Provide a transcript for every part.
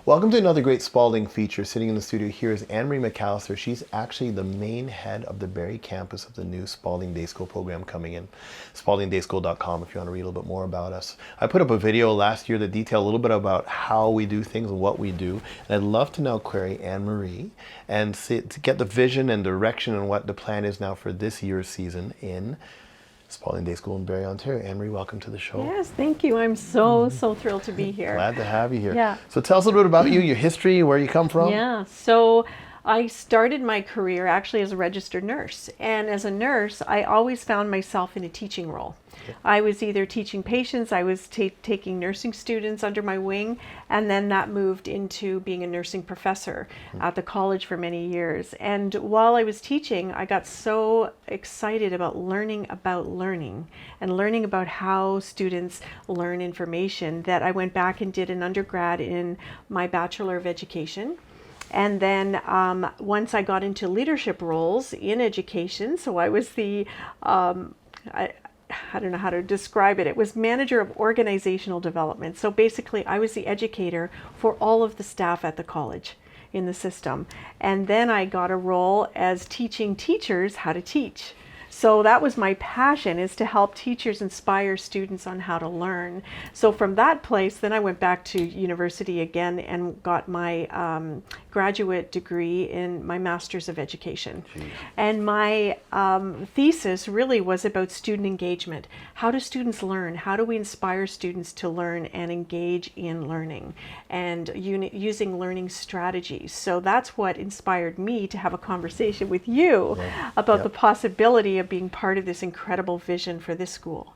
Welcome to another great Spaulding feature. Sitting in the studio here is Anne-Marie McAllister. She's actually the main head of the Barrie campus of the new Spaulding Day School program coming in. SpauldingDaySchool.com if you want to read a little bit more about us. I put up a video last year that detailed a little bit about how we do things and what we do. And I'd love to now query Anne-Marie and to get the vision and direction and what the plan is now for this year's season in Spaulding Day School in Barrie, Ontario. Anne-Marie, welcome to the show. Yes, thank you. I'm so thrilled to be here. Glad to have you here. Yeah. So tell us a little bit about you, your history, where you come from. Yeah, so I started my career actually as a registered nurse. And as a nurse, I always found myself in a teaching role. Okay. I was either teaching patients, I was taking nursing students under my wing, and then that moved into being a nursing professor at the college for many years. And while I was teaching, I got so excited about learning and learning about how students learn information that I went back and did an undergrad in my Bachelor of Education. And then once I got into leadership roles in education, so I was the, I don't know how to describe it. It was manager of organizational development. So basically I was the educator for all of the staff at the college in the system. And then I got a role as teaching teachers how to teach. So that was my passion, is to help teachers inspire students on how to learn. So from that place, then I went back to university again and got my graduate degree in my Master's of Education. Jeez. And my thesis really was about student engagement. How do students learn? How do we inspire students to learn and engage in learning and using learning strategies? So that's what inspired me to have a conversation with you about the possibility of being part of this incredible vision for this school.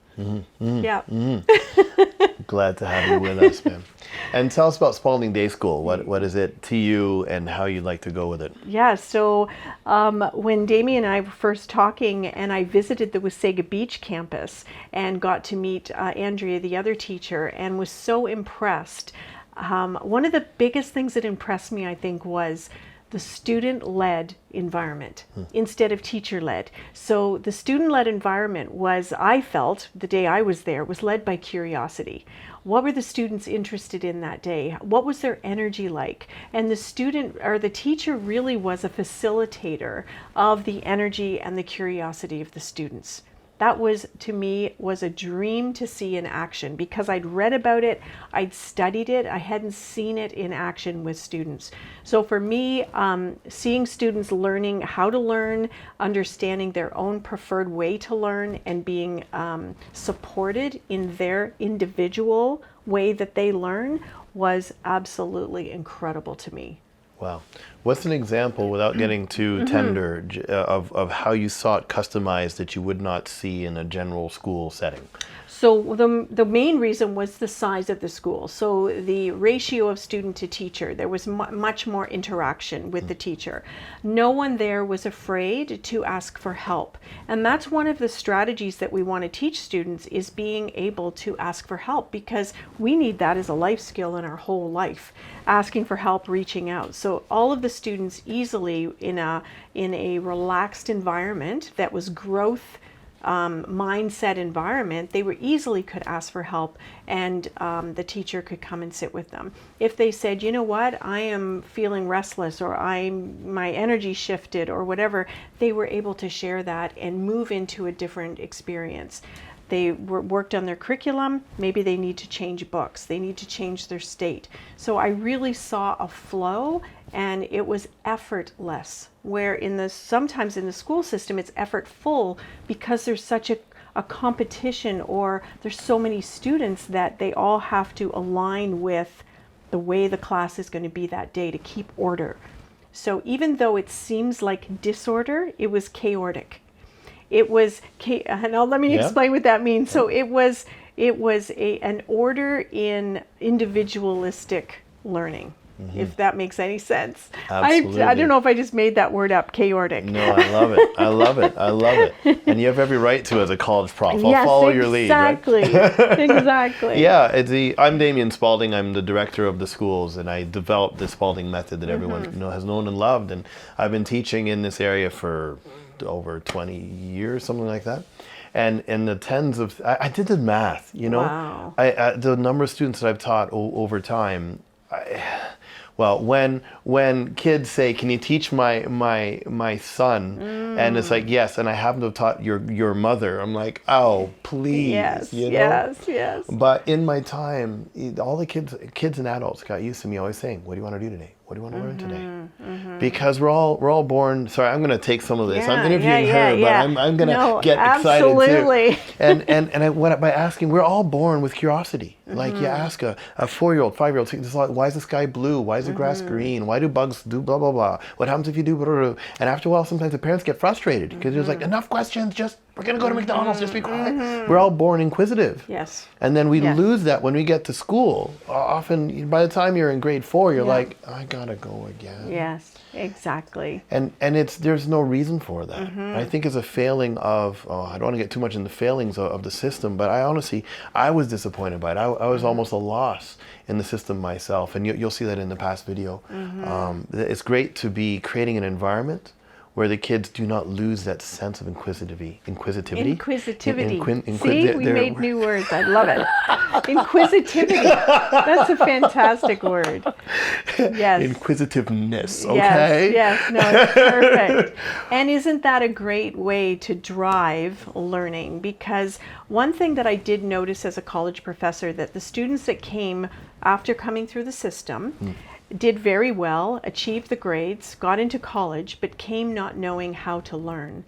Glad to have you with us, man. And tell us about Spaulding Day School. What is it to you and how you'd like to go with it? Yeah, so when Damien and I were first talking and I visited the Wasaga Beach campus and got to meet Andrea, the other teacher, and was so impressed. One of the biggest things that impressed me, I think, was the student-led environment instead of teacher-led. So the student-led environment was, I felt, the day I was there, was led by curiosity. What were the students interested in that day? What was their energy like? And the student or the teacher really was a facilitator of the energy and the curiosity of the students. That was, to me, was a dream to see in action because I'd read about it, I'd studied it, I hadn't seen it in action with students. So for me, seeing students learning how to learn, understanding their own preferred way to learn, and being supported in their individual way that they learn was absolutely incredible to me. Wow. What's an example, without getting too tender, of how you saw it customized that you would not see in a general school setting? So the main reason was the size of the school. So the ratio of student to teacher, there was much more interaction with the teacher. No one there was afraid to ask for help. And that's one of the strategies that we want to teach students, is being able to ask for help, because we need that as a life skill in our whole life, asking for help, reaching out. So all of the students easily in a relaxed environment that was growth mindset environment, they were easily could ask for help, and the teacher could come and sit with them. If they said, you know what, I am feeling restless, or my energy shifted, or whatever, they were able to share that and move into a different experience. They worked on their curriculum. Maybe they need to change books. They need to change their state. So I really saw a flow, and it was effortless. Where sometimes in the school system it's effortful, because there's such a competition, or there's so many students that they all have to align with the way the class is going to be that day to keep order. So even though it seems like disorder, it was chaotic. It was, now let me explain what that means. So it was an order in individualistic learning, if that makes any sense. Absolutely. I don't know if I just made that word up, chaotic. No, I love it. I love it. I love it. And you have every right to as a college prof. I'll follow your lead, right? Exactly. Yeah, I'm Damien Spaulding. I'm the director of the schools, and I developed the Spaulding method that everyone has known and loved. And I've been teaching in this area for over 20 years, something like that. And the tens of, I did the math, you know. Wow. The number of students that I've taught over time, Well, when kids say, "Can you teach my son?" and it's like, "Yes," and I happen to have taught your mother, I'm like, "Oh, please," Yes, you know. yes. But in my time, all the kids and adults got used to me always saying, "What do you want to do today? What do you want to learn today?" Because we're all born. Sorry, I'm going to take some of this. I'm interviewing her, but I'm going to get absolutely. excited too. And by asking, we're all born with curiosity. Like you ask a 4-year-old, 5-year-old, why is the sky blue? Why is the grass green? Why do bugs do blah, blah, blah? What happens if you do blah, blah, blah? And after a while, sometimes the parents get frustrated because there's like, enough questions, we're going to go to McDonald's, just be quiet. We're all born inquisitive. Yes. And then we lose that when we get to school. Often, by the time you're in grade 4, you're like, I got to go again. Yes, exactly. And there's no reason for that. I think it's a failing of, I don't want to get too much into failings of the system, but I was disappointed by it. I was almost a loss in the system myself. And you'll see that in the past video. It's great to be creating an environment where the kids do not lose that sense of inquisitivity. See, we made new words. I love it. Inquisitivity. That's a fantastic word. Yes. Inquisitiveness, okay? Yes, no, it's perfect. And isn't that a great way to drive learning? Because one thing that I did notice as a college professor, that the students that came after coming through the system did very well, achieved the grades, got into college, but came not knowing how to learn.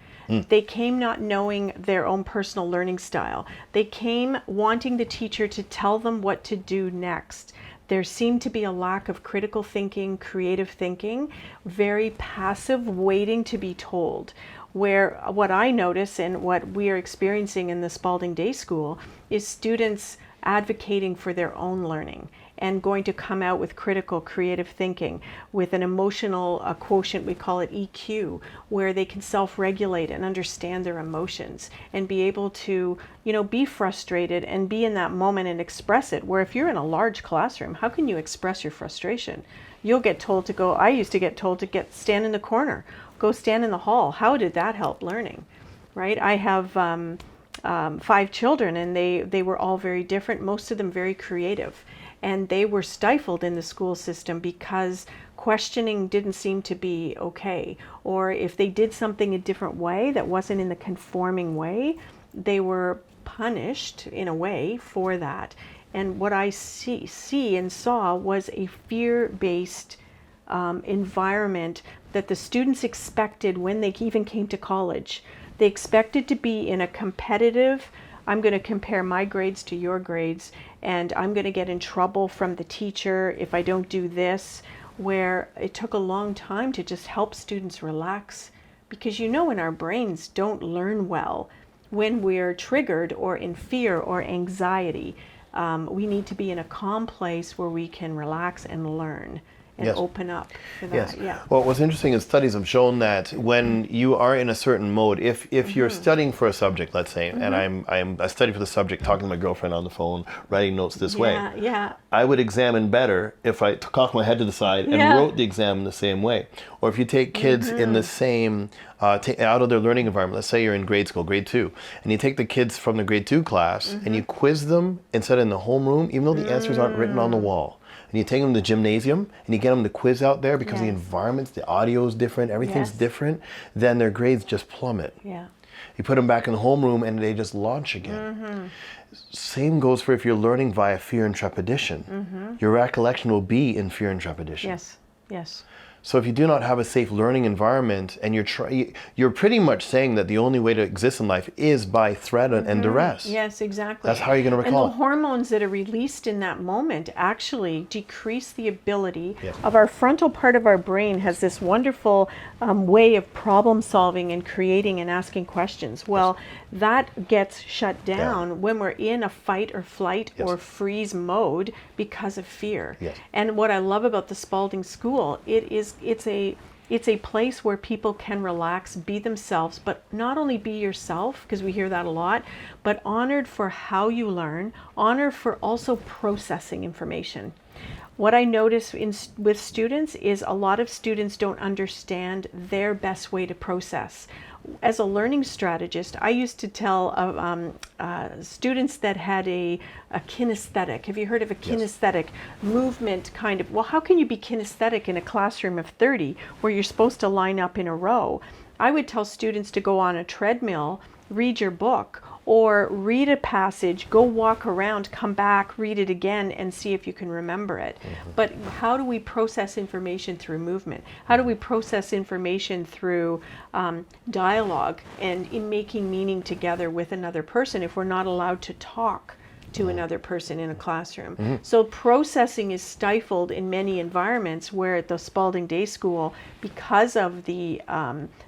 They came not knowing their own personal learning style. They came wanting the teacher to tell them what to do next. There seemed to be a lack of critical thinking, creative thinking, very passive, waiting to be told. Where what I notice and what we are experiencing in the Spaulding Day School is students advocating for their own learning and going to come out with critical, creative thinking, with an emotional quotient, we call it EQ, where they can self-regulate and understand their emotions and be able to, be frustrated and be in that moment and express it. Where if you're in a large classroom, how can you express your frustration? You'll get told to go, I used to get told to stand in the corner, go stand in the hall. How did that help learning, right? I have 5 children, and they were all very different, most of them very creative. And they were stifled in the school system because questioning didn't seem to be okay. Or if they did something a different way that wasn't in the conforming way, they were punished in a way for that. And what I see and saw was a fear-based environment that the students expected when they even came to college. They expected to be in a competitive, I'm going to compare my grades to your grades, and I'm going to get in trouble from the teacher if I don't do this, where it took a long time to just help students relax. Because in our brains don't learn well when we're triggered or in fear or anxiety. We need to be in a calm place where we can relax and learn and open up for that. Yes. Yeah. Well, what's interesting is studies have shown that when you are in a certain mode, if you're studying for a subject, let's say, and I study for the subject, talking to my girlfriend on the phone, writing notes this way, I would examine better if I cocked my head to the side and wrote the exam in the same way. Or if you take kids in the same, out of their learning environment, let's say you're in grade school, grade 2, and you take the kids from the grade 2 class and you quiz them instead in the homeroom, even though the answers aren't written on the wall. And you take them to the gymnasium and you get them to quiz out there because the environments, the audio is different, everything's different, then their grades just plummet. Yeah. You put them back in the homeroom and they just launch again. Same goes for if you're learning via fear and trepidation. Your recollection will be in fear and trepidation. Yes. So if you do not have a safe learning environment and you're pretty much saying that the only way to exist in life is by threat and duress. Yes, exactly. That's how you're going to recall And the hormones that are released in that moment actually decrease the ability of our frontal part of our brain has this wonderful way of problem solving and creating and asking questions. Well, that gets shut down when we're in a fight or flight or freeze mode because of fear. And what I love about the Spaulding School, it's a place where people can relax, be themselves, but not only be yourself, because we hear that a lot, but honored for how you learn, honored for also processing information. What I notice with students is a lot of students don't understand their best way to process. as a learning strategist, I used to tell students that had a kinesthetic. Have you heard of a kinesthetic movement kind of? Well, how can you be kinesthetic in a classroom of 30 where you're supposed to line up in a row? I would tell students to go on a treadmill, read your book, or read a passage, go walk around, come back, read it again, and see if you can remember it. But how do we process information through movement? How do we process information through dialogue and in making meaning together with another person if we're not allowed to talk to another person in a classroom? So processing is stifled in many environments where at the Spaulding Day School, because of the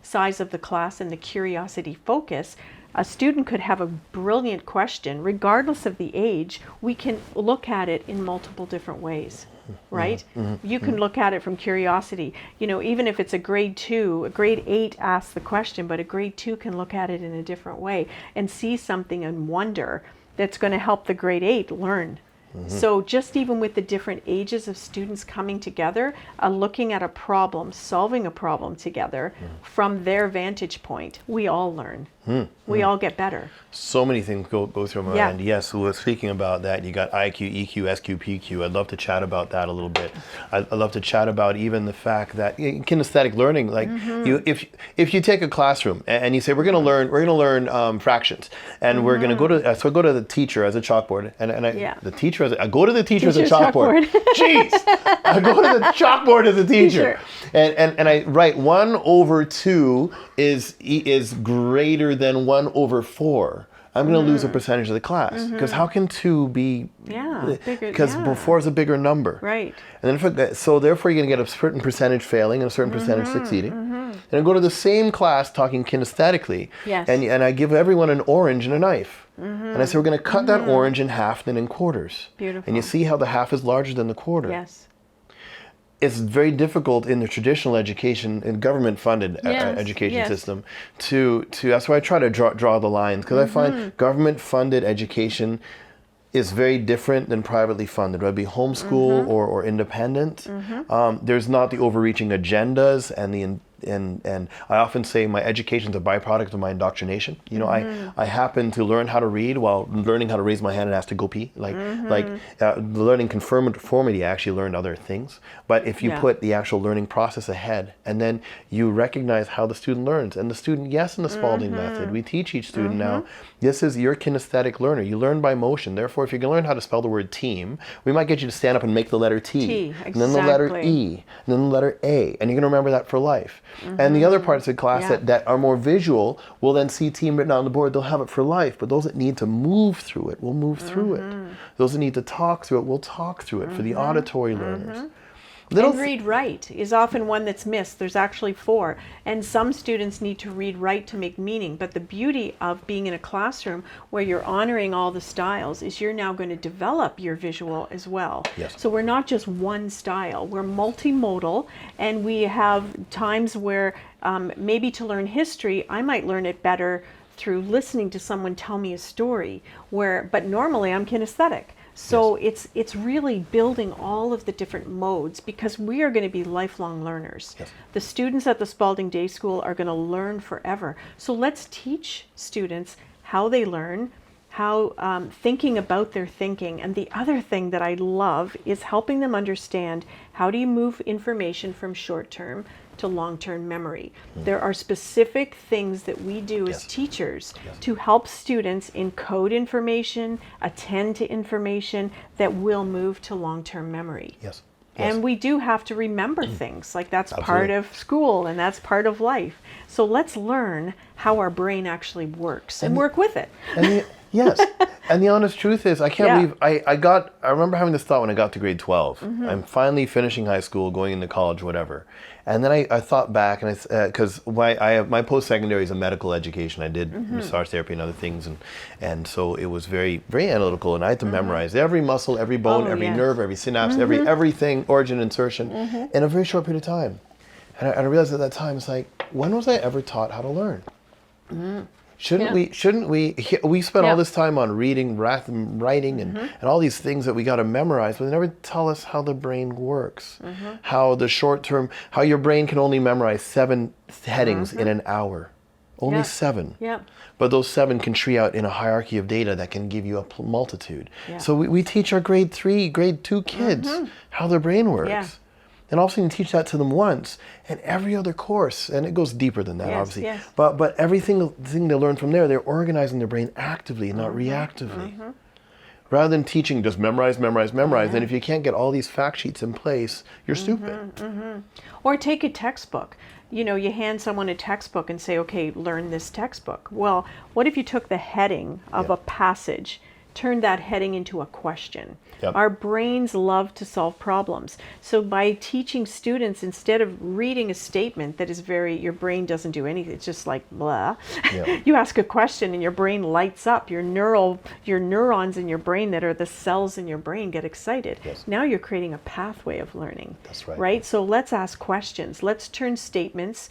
size of the class and the curiosity focus, a student could have a brilliant question, regardless of the age. We can look at it in multiple different ways, right? You can look at it from curiosity. You know, even if it's a grade 2, a grade 8 asks the question, but a grade 2 can look at it in a different way and see something and wonder that's going to help the grade 8 learn. So just even with the different ages of students coming together, looking at a problem, solving a problem together from their vantage point, we all learn. We all get better. So many things go through my mind. Yes, well, speaking about that, you got IQ, EQ, SQ, PQ. I'd love to chat about that a little bit. I'd love to chat about even the fact that kinesthetic learning, like if you take a classroom and you say we're going to learn fractions, and we're going to go to so I go to the teacher as a chalkboard, and I go to the teacher as a chalkboard. Jeez, I go to the chalkboard as a teacher, and I write 1/2 is greater than 1/4. I'm going to lose a percentage of the class, because how can 2 be? Because 4 is a bigger number, right? And then so therefore you're going to get a certain percentage failing and a certain percentage succeeding. And I go to the same class talking kinesthetically, and I give everyone an orange and a knife, and I say we're going to cut that orange in half, then in quarters. Beautiful. And you see how the half is larger than the quarter. Yes. It's very difficult in the traditional education, in government-funded education system, to that's why I try to draw the lines, because I find government-funded education is very different than privately funded, whether it be homeschool or independent. There's not the overreaching agendas and I often say my education is a byproduct of my indoctrination. You know, I happen to learn how to read while learning how to raise my hand and ask to go pee. Learning conformity, I actually learned other things. But if you put the actual learning process ahead, and then you recognize how the student learns, and the student, in the Spaulding method, we teach each student now, this is your kinesthetic learner. You learn by motion. Therefore, if you can learn how to spell the word team, we might get you to stand up and make the letter T. And then the letter E, and then the letter A, and you're going to remember that for life. And the other parts of the class that are more visual will then see team written on the board. They'll have it for life. But those that need to move through it will move through it. Those that need to talk through it will talk through it for the auditory learners. And read write is often one that's missed. There's actually 4. And some students need to read write to make meaning. But the beauty of being in a classroom where you're honoring all the styles is you're now going to develop your visual as well. So we're not just one style. We're multimodal, and we have times where maybe to learn history, I might learn it better through listening to someone tell me a story, but normally I'm kinesthetic. So it's really building all of the different modes, because we are going to be lifelong learners. The students at the Spaulding Day School are going to learn forever. So let's teach students how they learn, how thinking about their thinking. And the other thing that I love is helping them understand, how do you move information from short-term to long-term memory. There are specific things that we do as teachers to help students encode information, attend to information that will move to long-term memory. And we do have to remember things, like that's part of school and that's part of life. So let's learn how our brain actually works and work with it. And the honest truth is, I can't believe I remember having this thought when I got to grade 12. I'm finally finishing high school, going into college, whatever. And then I thought back, and because my post-secondary is a medical education. I did massage therapy and other things, and so it was very, very analytical, and I had to memorize every muscle, every bone, every nerve, every synapse, everything, origin, insertion, in a very short period of time. And I realized at that time, it's like, when was I ever taught how to learn? Shouldn't we spend all this time on reading, writing, and all these things that we got to memorize, but they never tell us how the brain works, how the short term, how your brain can only memorize 7 headings in an hour, Only Yeah. 7. Yeah. But those 7 can tree out in a hierarchy of data that can give you a multitude. Yeah. So we teach our grade 3, grade 2 kids how their brain works. Yeah. And all of a sudden you teach that to them once, and every other course, and it goes deeper than that, Yes, obviously. yes. But everything thing they learn from there, they're organizing their brain actively, not reactively. Rather than teaching just memorize, then if you can't get all these fact sheets in place, you're stupid. Or take a textbook. You know, you hand someone a textbook and say, okay, learn this textbook. Well, what if you took the heading of a passage, turned that heading into a question? Yep. Our brains love to solve problems. So by teaching students, instead of reading a statement that is your brain doesn't do anything, it's just like blah. Yep. You ask a question and your brain lights up. Your neurons in your brain that are the cells in your brain get excited. Yes. Now you're creating a pathway of learning. That's right. Right? So let's ask questions. Let's turn statements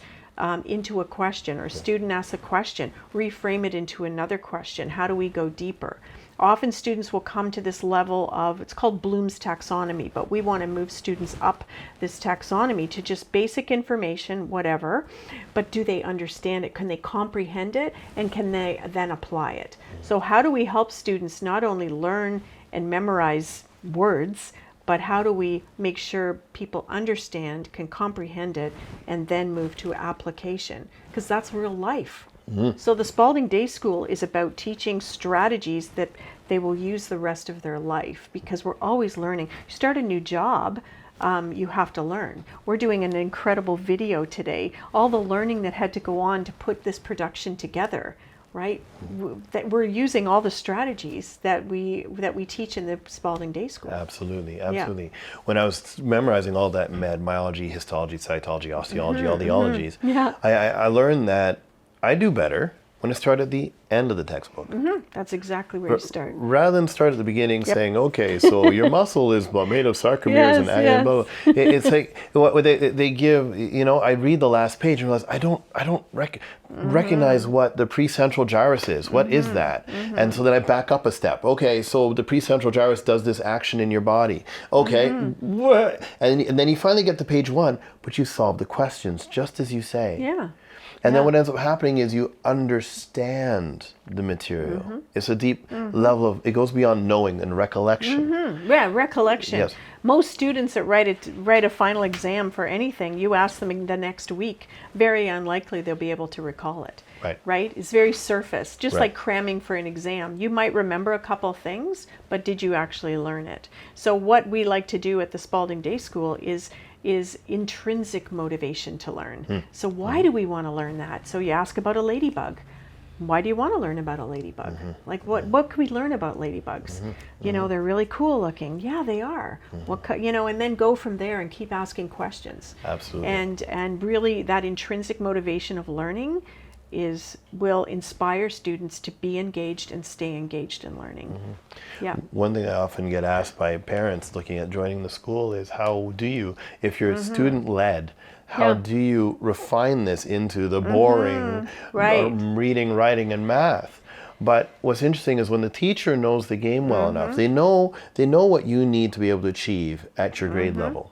into a question, or a student asks a question, reframe it into another question. How do we go deeper? Often students will come to this level of, it's called Bloom's taxonomy, but we want to move students up this taxonomy to just basic information, whatever, but do they understand it? Can they comprehend it? And can they then apply it? So how do we help students not only learn and memorize words, but how do we make sure people understand, can comprehend it, and then move to application? Because that's real life. So the Spaulding Day School is about teaching strategies that they will use the rest of their life, because we're always learning. You start a new job, you have to learn. We're doing an incredible video today, all the learning that had to go on to put this production together, right? That we're using all the strategies that we teach in the Spaulding Day School. Absolutely. When I was memorizing all that myology, histology, cytology, osteology, all the ologies, I learned that I do better when I start at the end of the textbook. That's exactly where you start. Rather than start at the beginning saying, okay, so your muscle is made of sarcomeres and blah, blah. It's like what they give, you know, I read the last page and realize I don't recognize what the precentral gyrus is. What is that? And so then I back up a step. Okay, so the precentral gyrus does this action in your body. Okay, what? And then you finally get to page 1, but you solve the questions just as you say. Yeah. And then what ends up happening is you understand the material. It's a deep level of, it goes beyond knowing and recollection. Yeah, recollection. Yes. Most students that write a final exam for anything, you ask them in the next week, very unlikely they'll be able to recall it. Right? It's very surface, just like cramming for an exam. You might remember a couple things, but did you actually learn it? So what we like to do at the Spaulding Day School is intrinsic motivation to learn. So why do we want to learn that? So you ask about a ladybug. Why do you want to learn about a ladybug? Like what can we learn about ladybugs? You know, they're really cool looking. Yeah, they are. And then go from there and keep asking questions. Absolutely. And really that intrinsic motivation of learning will inspire students to be engaged and stay engaged in learning. Yeah. One thing I often get asked by parents looking at joining the school is, how do you, if you're student-led, how do you refine this into the boring reading, writing, and math? But what's interesting is when the teacher knows the game well enough, they know what you need to be able to achieve at your grade level.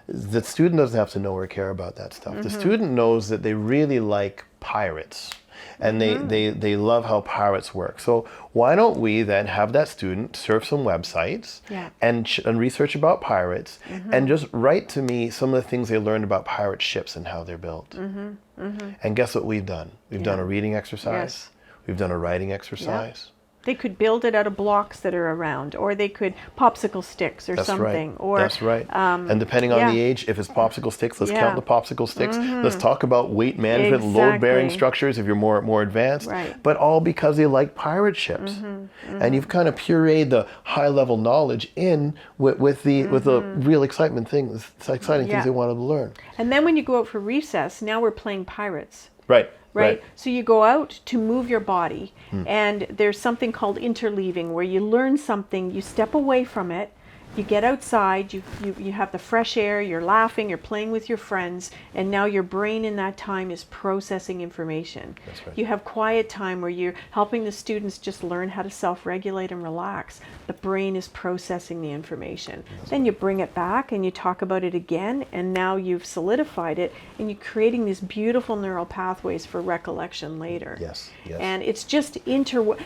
The student doesn't have to know or care about that stuff. The student knows that they really like pirates, and they love how pirates work. So why don't we then have that student surf some websites and research about pirates and just write to me some of the things they learned about pirate ships and how they're built. And guess what we've done? We've done a reading exercise. We've done a writing exercise. They could build it out of blocks that are around, or they could popsicle sticks or something. Or that's right. And depending on the age, if it's popsicle sticks, let's count the popsicle sticks. Let's talk about weight management, load-bearing structures if you're more advanced. But all because they like pirate ships. And you've kind of pureed the high-level knowledge in with the real exciting things they wanted to learn. And then when you go out for recess, now we're playing pirates. Right. So you go out to move your body, and there's something called interleaving, where you learn something, you step away from it, You get outside, you have the fresh air, you're laughing, you're playing with your friends, and now your brain in that time is processing information. That's right. You have quiet time where you're helping the students just learn how to self-regulate and relax. The brain is processing the information. Then you bring it back and you talk about it again, and now you've solidified it, and you're creating these beautiful neural pathways for recollection later. Yes, yes. And it's just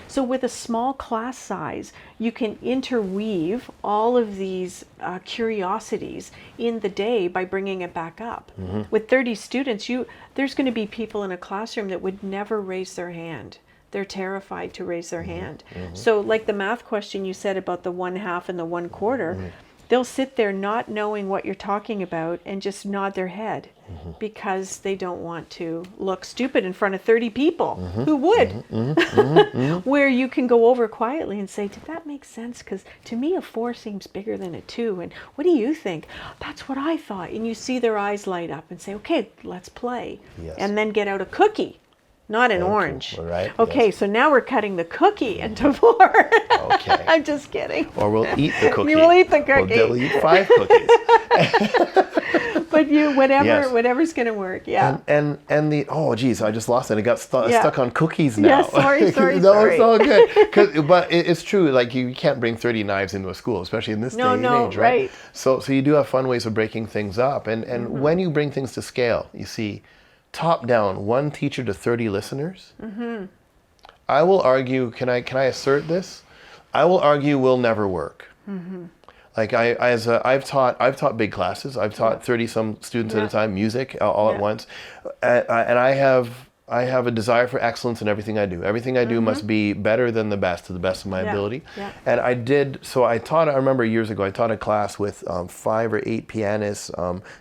so with a small class size, you can interweave all of these curiosities in the day by bringing it back up. With 30 students, there's going to be people in a classroom that would never raise their hand. They're terrified to raise their hand. So like the math question you said about the 1/2 and the 1/4, they'll sit there not knowing what you're talking about and just nod their head because they don't want to look stupid in front of 30 people who would. Where you can go over quietly and say, did that make sense? Because to me a 4 seems bigger than a 2. And what do you think? That's what I thought. And you see their eyes light up and say, okay, let's play. Yes. And then get out a cookie. Not an orange. Right. Okay, Yes. so now we're cutting the cookie into 4. Okay. I'm just kidding. Or we'll eat the cookie. You will eat the cookie. We'll eat 5 cookies. But Yes. whatever's going to work. Yeah. And the I just lost it. It got Yeah. stuck on cookies now. Yeah, sorry. No, it's all good. But it's true. Like you can't bring 30 knives into a school, especially in this day and age, right? Right. So you do have fun ways of breaking things up. And when you bring things to scale, you see, top down, 1 teacher to 30 listeners. I will argue. Can I assert this? I will argue will never work. Like I've taught big classes. I've taught 30 some students at a time, music all at once, and I have a desire for excellence in everything I do. Everything I do must be better than the best, to the best of my ability. Yeah. And I did. So I remember years ago, I taught a class with 5 or 8 pianists,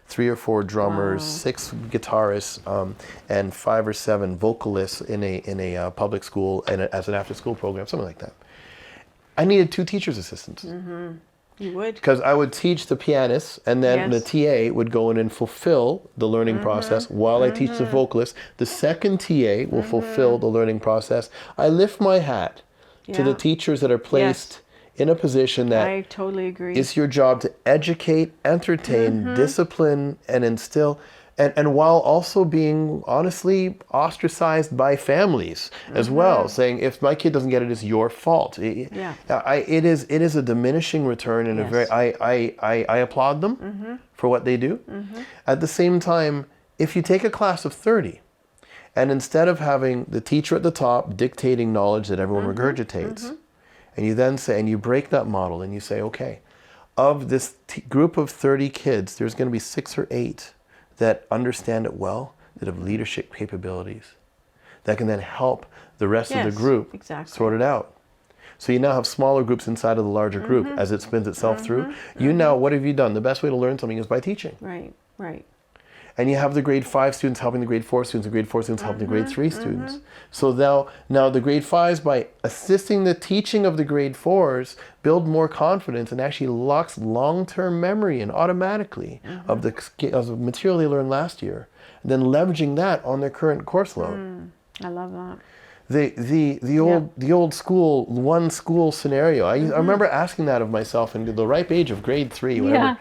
3 or 4 drummers, 6 guitarists, and 5 or 7 vocalists in a public school and as an after-school program, something like that. I needed 2 teachers' assistants. You would. Because I would teach the pianists, and then the TA would go in and fulfill the learning process while I teach the vocalist. The second TA will fulfill the learning process. I lift my hat to the teachers that are placed in a position that I totally agree. it's your job to educate, entertain, discipline, and instill. And while also being honestly ostracized by families as well, saying if my kid doesn't get it, it's your fault. It is a diminishing return, and I applaud them for what they do. At the same time, if you take a class of 30, and instead of having the teacher at the top dictating knowledge that everyone regurgitates, and you then say, and you break that model, and you say, okay, of this group of 30 kids, there's going to be 6 or 8 that understand it well, that have leadership capabilities, that can then help the rest of the group sort it out. So you now have smaller groups inside of the larger group as it spins itself through. You now, what have you done? The best way to learn something is by teaching. Right. And you have the grade 5 students helping the grade 4 students, the grade 4 students helping the grade 3 students. So now the grade 5s, by assisting the teaching of the grade 4s, build more confidence and actually locks long-term memory and automatically of the material they learned last year, and then leveraging that on their current course load. I love that. The old school, one school scenario. I remember asking that of myself in the ripe age of grade 3, whatever. Yeah.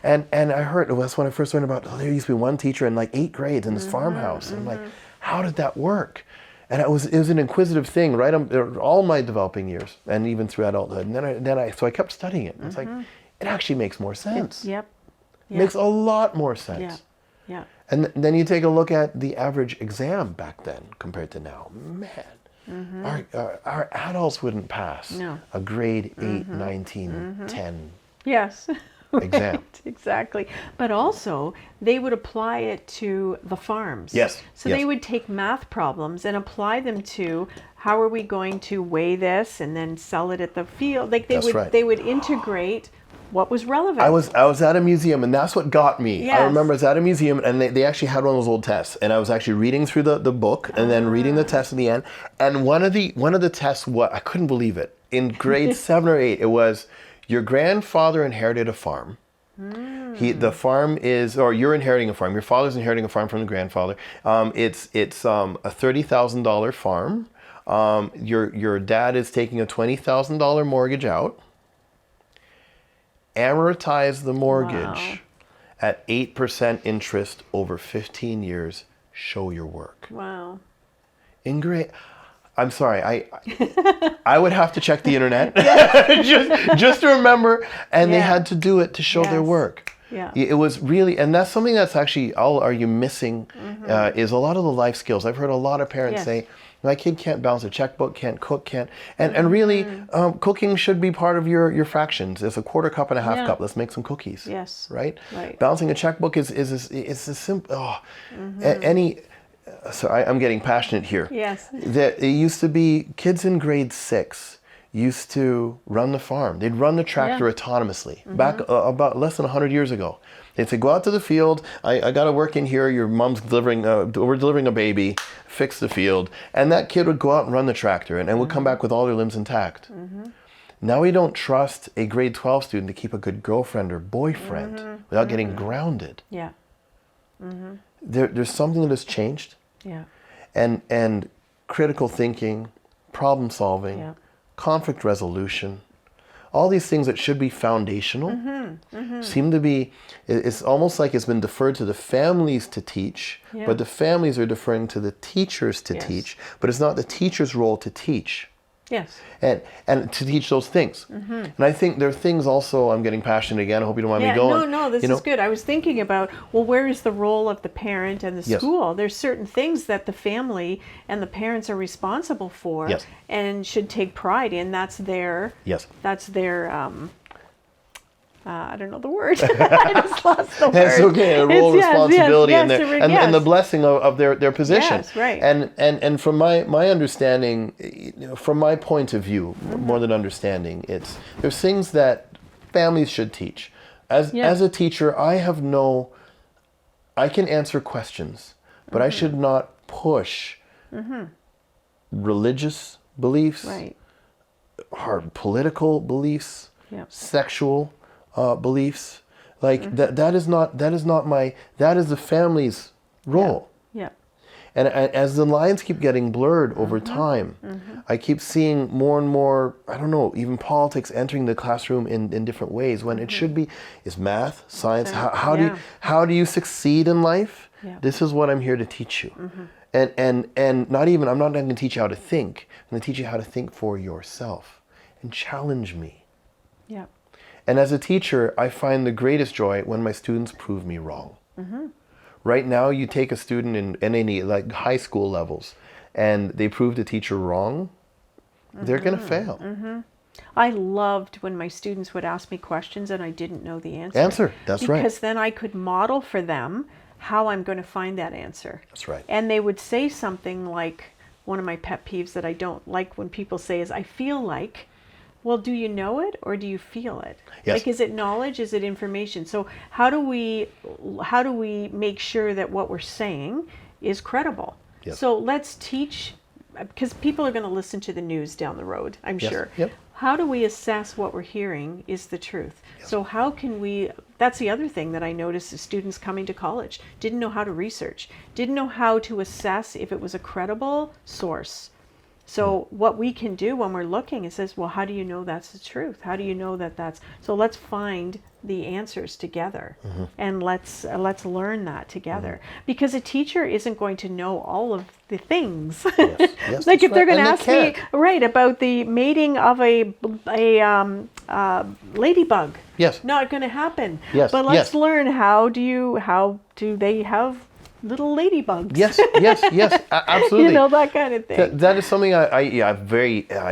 And I heard, that's when I first learned about, there used to be one teacher in like 8 grades in this farmhouse. And I'm like, how did that work? And it was an inquisitive thing, right? All my developing years, and even through adulthood. And so I kept studying it. It's like, it actually makes more sense. Yep. It makes a lot more sense. Yeah. And then you take a look at the average exam back then compared to now. Man, our adults wouldn't pass a grade 8, 19, 10 Yes. exam. Right, exactly. But also, they would apply it to the farms. Yes. So they would take math problems and apply them to how are we going to weigh this and then sell it at the field. Like they would integrate what was relevant. I was at a museum, and that's what got me. Yes. I remember I was at a museum, and they actually had one of those old tests, and I was actually reading through the book and then reading the test at the end. And one of the tests, I couldn't believe it. In grade 7 or 8, it was, your grandfather inherited a farm. The farm is, or you're inheriting a farm. Your father's inheriting a farm from the grandfather. It's a $30,000 farm. Your dad is taking a $20,000 mortgage out. amortize the mortgage Wow. at 8% interest over 15 years. Show your work. Wow. I'm sorry, I would have to check the internet just to remember, and they Yeah. had to do it to show their Yes. work. Yeah. It was really, and that's something that's actually, I'll argue, missing, is a lot of the life skills. I've heard a lot of parents Yes. say, my kid can't balance a checkbook, can't cook, and really, cooking should be part of your fractions. There's a quarter cup and a half Yeah. cup. Let's make some cookies. Yes. Right? Right. Balancing a checkbook is a simple, so I'm getting passionate here. Yes. That it used to be kids in grade 6 used to run the farm. They'd run the tractor autonomously. Back about less than 100 years ago. They'd say, go out to the field. I got to work in here. Your mom's delivering, we're delivering a baby. Fix the field. And that kid would go out and run the tractor and would come back with all their limbs intact. Now we don't trust a grade 12 student to keep a good girlfriend or boyfriend without getting grounded. Yeah. There's something that has changed. Yeah. And critical thinking, problem solving, Yeah. conflict resolution, all these things that should be foundational seem to be, it's almost like it's been deferred to the families to teach, Yeah. but the families are deferring to the teachers to Yes. teach, but it's not the teacher's role to teach. Yes. And to teach those things. And I think there are things also, I'm getting passionate again, I hope you don't mind me Yeah, going. no, this is good. I was thinking about, well, where is the role of the parent and the Yes. school? There's certain things that the family and the parents are responsible for Yes. and should take pride in. That's their, Yes. I don't know the word. I just lost the word. That's okay. A role of responsibility and the yes. blessing of their position. Yes, right. And from my understanding, from my point of view, more than understanding, there's things that families should teach. As a teacher, I can answer questions, but I should not push religious beliefs, Right. hard political beliefs, Yeah. sexual beliefs. Like that is the family's role. Yeah. And as the lines keep getting blurred over time, I keep seeing more and more, I don't know, even politics entering the classroom in different ways when it should be, is math, science, how do you succeed in life? Yeah. This is what I'm here to teach you. And not even, I'm not going to teach you how to think. I'm going to teach you how to think for yourself and challenge me. Yeah. And as a teacher, I find the greatest joy when my students prove me wrong. Right now, you take a student in any, like high school levels, and they prove the teacher wrong, they're going to fail. I loved when my students would ask me questions and I didn't know the answer. That's right. Because then I could model for them how I'm going to find that answer. That's right. And they would say something like, one of my pet peeves that I don't like when people say is, I feel like. Well, do you know it or do you feel it? Yes. Like, is it knowledge? Is it information? So how do we make sure that what we're saying is credible? Yes. So let's teach, because people are going to listen to the news down the road, I'm Yes. sure. Yep. How do we assess what we're hearing is the truth? So how can we, that's the other thing that I noticed is students coming to college didn't know how to research, didn't know how to assess if it was a credible source. So what we can do when we're looking, it says, well, how do you know that's the truth? How do you know that that's, so let's find the answers together and let's learn that together. Because a teacher isn't going to know all of the things. Yes, Like that's if they're right. going to And ask they me, can't. right, about the mating of a ladybug. Yes. Not going to happen. Yes, But let's yes. learn how do they have little ladybugs? Yes, absolutely. You know, that kind of thing. That is something I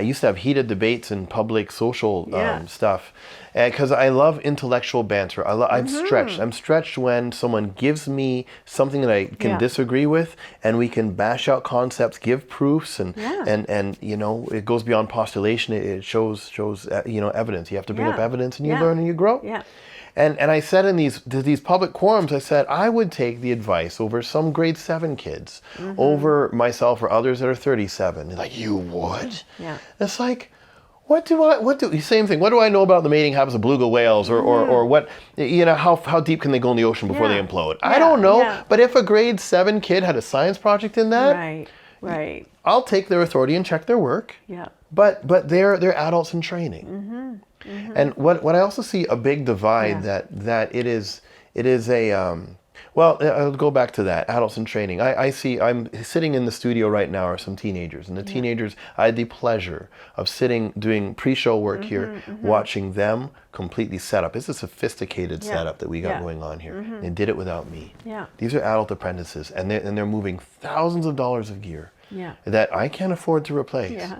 used to have heated debates in public social stuff, because I love intellectual banter. I'm stretched. I'm stretched when someone gives me something that I can disagree with, and we can bash out concepts, give proofs, and you know, it goes beyond postulation. It shows evidence. You have to bring up evidence, and you learn and you grow. Yeah. And I said in these public quorums, I said I would take the advice over some grade 7 kids, over myself or others that are 37. They're like, you would? Yeah. It's like, same thing. What do I know about the mating habits of beluga whales, or what, how deep can they go in the ocean before they implode? I don't know. Yeah. But if a grade 7 kid had a science project in that, Right. I'll take their authority and check their work. Yeah. But they're adults in training. And what I also see a big divide that it is a well, I'll go back to that, adults in training. I'm sitting in the studio right now are some teenagers, and the teenagers, I had the pleasure of sitting, doing pre-show work here, watching them completely set up. It's a sophisticated setup that we got going on here. They did it without me. These are adult apprentices, and they're moving thousands of dollars of gear that I can't afford to replace.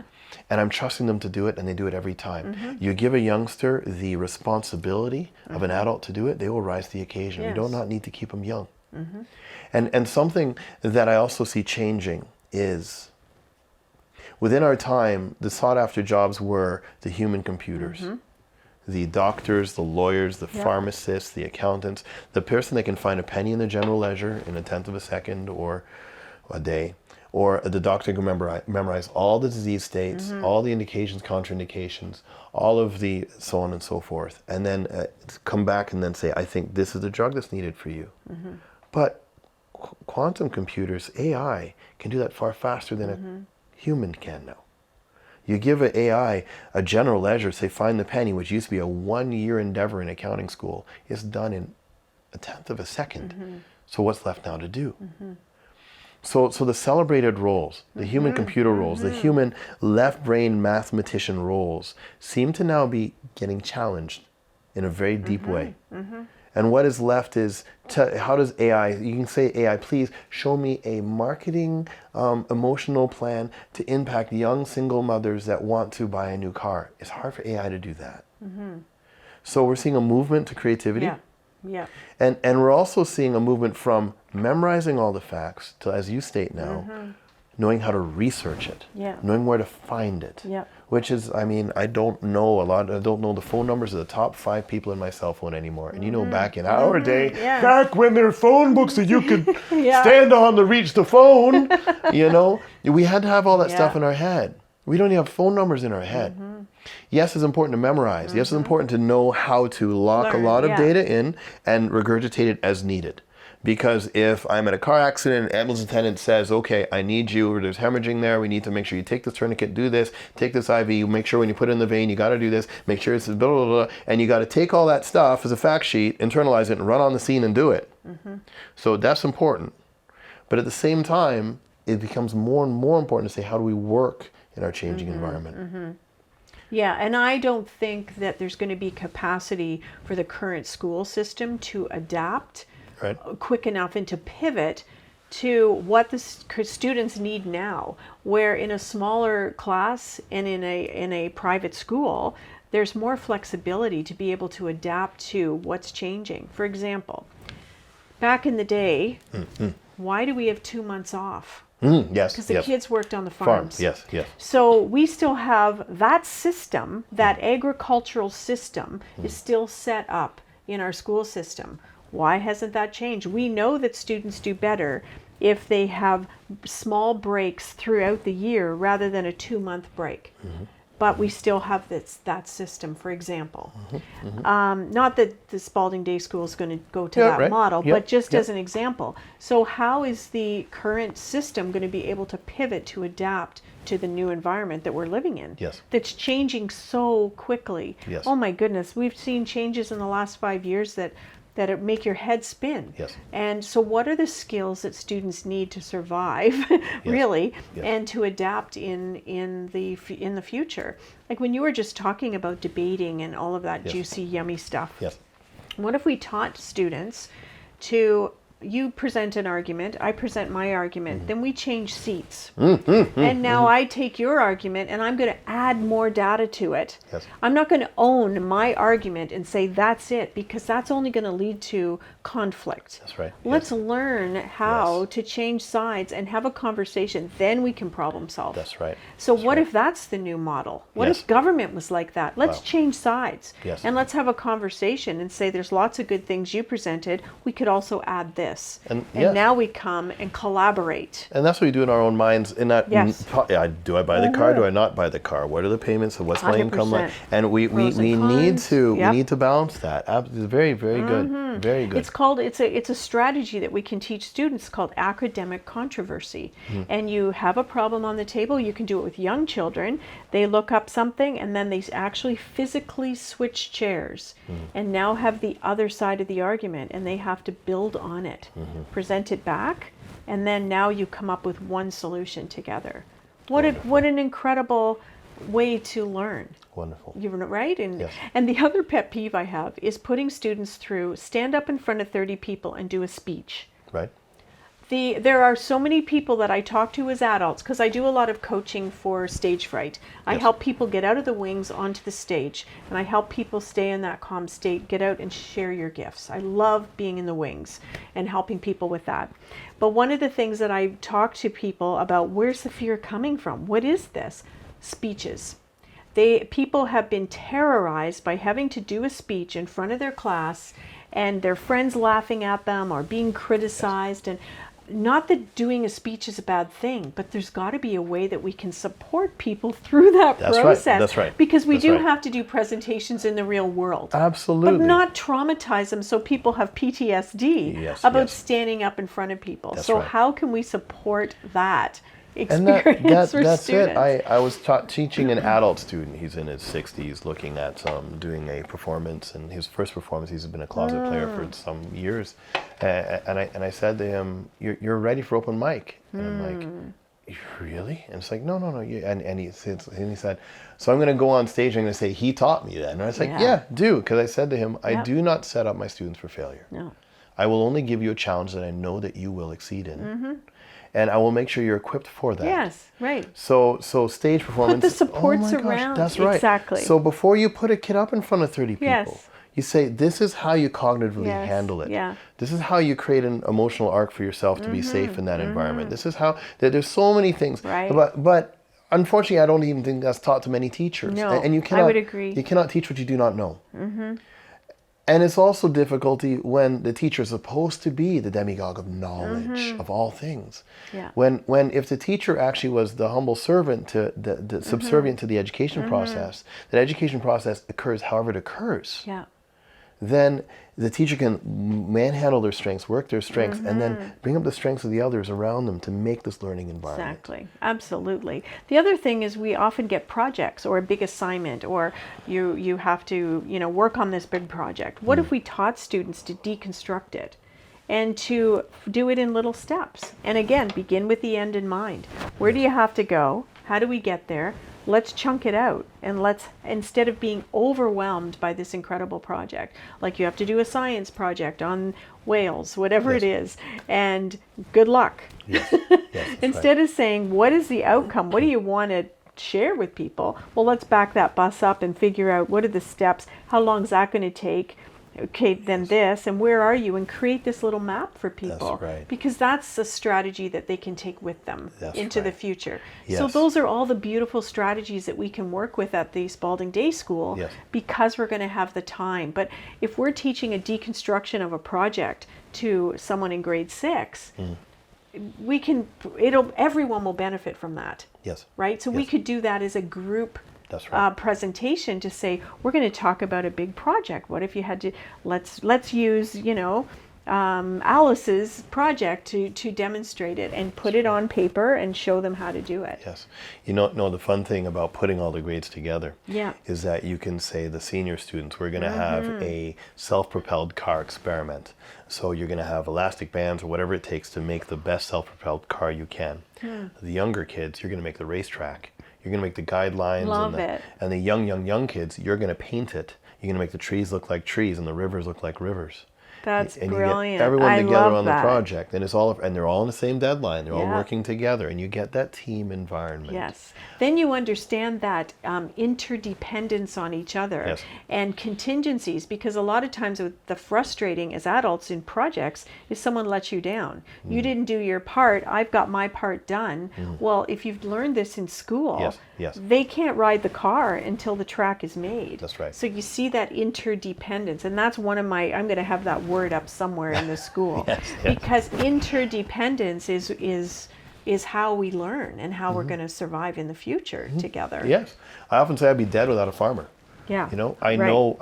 And I'm trusting them to do it, and they do it every time. You give a youngster the responsibility of an adult to do it, they will rise to the occasion. You do not need to keep them young. And something that I also see changing is, within our time, the sought-after jobs were the human computers. The doctors, the lawyers, the pharmacists, the accountants, the person that can find a penny in the general ledger in a tenth of a second or a day. Or the doctor can memorize all the disease states, all the indications, contraindications, all of the so on and so forth. And then come back and then say, I think this is the drug that's needed for you. But quantum computers, AI, can do that far faster than a human can now. You give an AI a general ledger, say find the penny, which used to be a 1-year endeavor in accounting school. It's done in a tenth of a second. So what's left now to do? So the celebrated roles, the human computer roles, the human left brain mathematician roles seem to now be getting challenged in a very deep way. And what is left is, how does AI, you can say, AI, please show me a marketing emotional plan to impact young single mothers that want to buy a new car. It's hard for AI to do that. So we're seeing a movement to creativity. And we're also seeing a movement from memorizing all the facts to, as you state now, knowing how to research it, knowing where to find it. Which is, I mean, I don't know the phone numbers of the top 5 people in my cell phone anymore. And you know, back in our day, back when there were phone books that you could stand on to reach the phone, you know, we had to have all that stuff in our head. We don't even have phone numbers in our head. Yes, it's important to memorize. Yes, it's important to know how to lock a lot of data in and regurgitate it as needed. Because if I'm in a car accident, an ambulance attendant says, okay, I need you, or there's hemorrhaging there, we need to make sure you take this tourniquet, do this, take this IV, you make sure when you put it in the vein, you got to do this, make sure it's blah, blah, blah, and you got to take all that stuff as a fact sheet, internalize it, and run on the scene and do it. So that's important. But at the same time, it becomes more and more important to say, how do we work in our changing environment? Yeah, and I don't think that there's going to be capacity for the current school system to adapt quick enough and to pivot to what the students need now. Where in a smaller class and in a private school, there's more flexibility to be able to adapt to what's changing. For example, back in the day, why do we have 2 months off? Yes, because the kids worked on the farms. Yes. So we still have that system, that agricultural system is still set up in our school system. Why hasn't that changed? We know that students do better if they have small breaks throughout the year rather than a 2-month break. But we still have that system, for example. Not that the Spaulding Day School is going to go to that model, but just as an example. So how is the current system going to be able to pivot to adapt to the new environment that we're living in? That's changing so quickly. Oh my goodness, we've seen changes in the last 5 years that make your head spin. And so what are the skills that students need to survive, really, and to adapt in the future? Like when you were just talking about debating and all of that juicy, yummy stuff. What if we taught students to, you present an argument, I present my argument, then we change seats. And now I take your argument and I'm going to add more data to it. I'm not going to own my argument and say that's it, because that's only going to lead to conflict. Let's learn how to change sides and have a conversation. Then we can problem solve. So what if that's the new model? What if government was like that? Let's change sides and let's have a conversation and say there's lots of good things you presented. We could also add this. this. And And now we come and collaborate. And that's what we do in our own minds. In that, Yes. Do I buy the car? Do I not buy the car? What are the payments? And what's my income like? 100%. And we Pros and need cons. to Yep. we need to balance that. Very good, very good. It's a strategy that we can teach students called academic controversy. And you have a problem on the table. You can do it with young children. They look up something and then they actually physically switch chairs and now have the other side of the argument, and they have to build on it, present it back, and then now you come up with one solution together. What an incredible way to learn. Wonderful. You're right. And Yes. and the other pet peeve I have is putting students through stand up in front of 30 people and do a speech. Right. There are so many people that I talk to as adults, because I do a lot of coaching for stage fright. I Yes. help people get out of the wings onto the stage, and I help people stay in that calm state, get out and share your gifts. I love being in the wings and helping people with that. But one of the things that I talk to people about, where's the fear coming from? What is this? Speeches. People have been terrorized by having to do a speech in front of their class and their friends laughing at them or being criticized. And not that doing a speech is a bad thing, but there's got to be a way that we can support people through that process. That's right. Because we That's do right. have to do presentations in the real world. Absolutely. But not traumatize them so people have PTSD Yes, about yes. standing up in front of people. That's so right. how can we support that And experience for that's students? it. I was teaching an adult student. He's in his 60s, looking at doing a performance, and his first performance. He's been a closet player for some years, and I said to him, "You're ready for open mic?" And I'm like, "Really?" And it's like, "No." And he said, "So I'm going to go on stage. I'm going to say he taught me that." And I was like, "Yeah, do," because I said to him, "I do not set up my students for failure. No. I will only give you a challenge that I know that you will exceed in." And I will make sure you're equipped for that. Yes, right. So stage performance. Put the supports oh my gosh, around. That's right. Exactly. So before you put a kid up in front of 30 people, Yes. you say, this is how you cognitively Yes, handle it. yeah. This is how you create an emotional arc for yourself to be safe in that environment. This is how, there's so many things. Right. But unfortunately, I don't even think that's taught to many teachers. No, And you cannot, I would agree. You cannot teach what you do not know. And it's also difficulty when the teacher is supposed to be the demagogue of knowledge of all things. Yeah. When if the teacher actually was the humble servant to the subservient to the education process, that education process occurs however it occurs. Yeah. Then the teacher can manhandle their strengths, work their strengths, and then bring up the strengths of the others around them to make this learning environment. Exactly. Absolutely. The other thing is we often get projects or a big assignment, or you have to, work on this big project. What if we taught students to deconstruct it and to do it in little steps? And again, begin with the end in mind. Where do you have to go? How do we get there? Let's chunk it out, and instead of being overwhelmed by this incredible project, like you have to do a science project on whales, whatever it is, and good luck. Yes. That's Instead right. of saying, what is the outcome? What do you want to share with people? Well, let's back that bus up and figure out what are the steps? How long is that going to take? Okay, then this, and where are you? And create this little map for people. That's right. Because that's a strategy that they can take with them That's into the right. future. So Yes. those are all the beautiful strategies that we can work with at the Spaulding Day School, Yes. because we're going to have the time. But if we're teaching a deconstruction of a project to someone in grade 6, everyone will benefit from that. Yes. Right? So we Yes. could do that as a group That's right. presentation to say, we're going to talk about a big project. What if you had to, let's use, Alice's project to demonstrate it and put it on paper and show them how to do it. Yes. The fun thing about putting all the grades together Yeah. is that you can say the senior students, we're going to have a self-propelled car experiment. So you're going to have elastic bands or whatever it takes to make the best self-propelled car you can. The younger kids, you're going to make the racetrack. You're going to make the guidelines. Love it. And the young kids, you're going to paint it. You're going to make the trees look like trees and the rivers look like rivers. That's And you brilliant. get everyone I together love on that. the project, and they're all on the same deadline. They're all Yeah. working together, and you get that team environment. Yes. Then you understand that interdependence on each other Yes. and contingencies, because a lot of times the frustrating as adults in projects is someone lets you down. You didn't do your part. I've got my part done. Well, if you've learned this in school, Yes. Yes. They can't ride the car until the track is made. That's right. So you see that interdependence, and that's one of my, I'm going to have that word up somewhere in the school. Yes. Because interdependence is how we learn and how we're going to survive in the future together. Yes. I often say I'd be dead without a farmer. Yeah. You know, I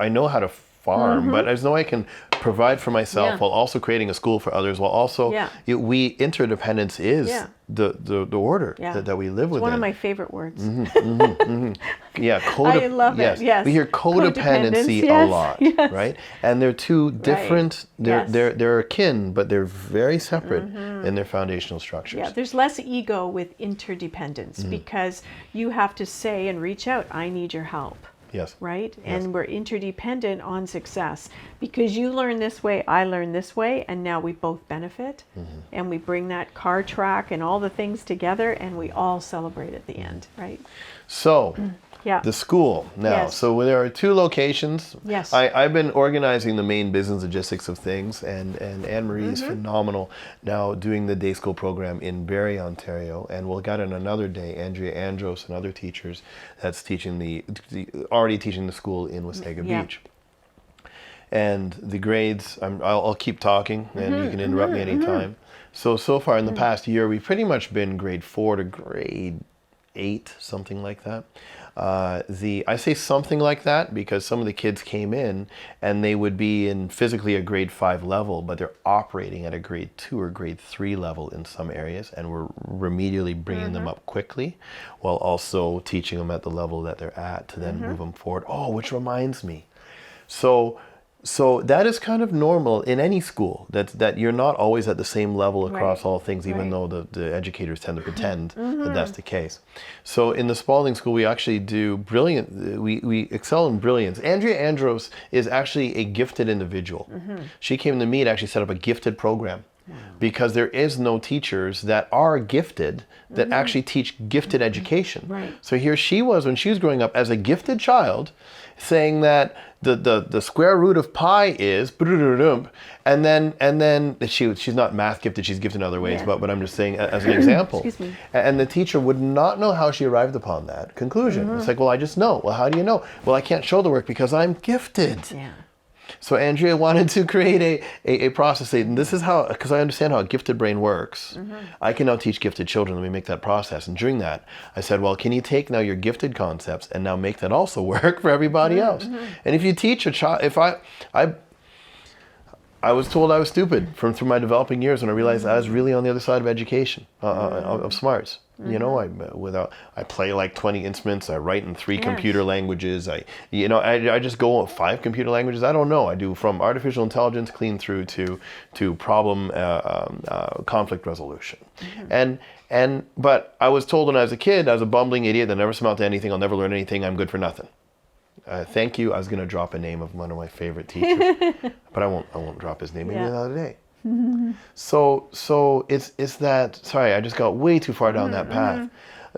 know how to farm, but there's no way I can provide for myself while also creating a school for others, while also interdependence is the order that we live within. It's one of my favorite words. Yeah, I love it. Yes. We hear codependency a lot, right? And they're two different. They're akin, but they're very separate in their foundational structures. Yeah, there's less ego with interdependence because you have to say and reach out, I need your help. Yes. Right? Yes. And we're interdependent on success because you learn this way, I learn this way, and now we both benefit. And we bring that car track and all the things together and we all celebrate at the end, right? So, the school now. Yes. So there are 2 locations. Yes. I've been organizing the main business logistics of things, and Anne-Marie is phenomenal now doing the day school program in Barrie, Ontario. And we'll get on another day, Andrea Andros and other teachers that's teaching already teaching the school in Wasaga Beach. And the grades, I'll keep talking, and you can interrupt me anytime. So far in the past year, we've pretty much been grade 4 to grade 8, something like that. I say something like that because some of the kids came in and they would be in physically a grade 5 level, but they're operating at a grade 2 or grade 3 level in some areas, and we're remedially bringing them up quickly while also teaching them at the level that they're at to then move them forward. Oh, which reminds me. So that is kind of normal in any school, that you're not always at the same level across all things, even though the educators tend to pretend that that's the case. So in the Spaulding School, we actually do we excel in brilliance. Andrea Andros is actually a gifted individual. She came to me to actually set up a gifted program. Because there is no teachers that are gifted that actually teach gifted education. Right. So here she was when she was growing up as a gifted child, saying that the square root of pi is, and then she's not math gifted, she's gifted in other ways, but I'm just saying as an example. Excuse me. And the teacher would not know how she arrived upon that conclusion. It's like, well, I just know. Well, how do you know? Well, I can't show the work because I'm gifted. Yeah. So Andrea wanted to create a process, and this is how, because I understand how a gifted brain works, I can now teach gifted children. Let me make that process. And during that, I said, well, can you take now your gifted concepts and now make that also work for everybody else? And if you teach a child, I was told I was stupid through my developing years when I realized I was really on the other side of education, of smarts. You know, I play like 20 instruments. I write in 3 computer languages. I just go 5 computer languages. I don't know. I do from artificial intelligence clean through to problem conflict resolution. But I was told when I was a kid, I was a bumbling idiot that never amount to anything. I'll never learn anything. I'm good for nothing. Thank you. I was going to drop a name of one of my favorite teachers, but I won't drop his name. Maybe another day. So it's that. Sorry, I just got way too far down that path.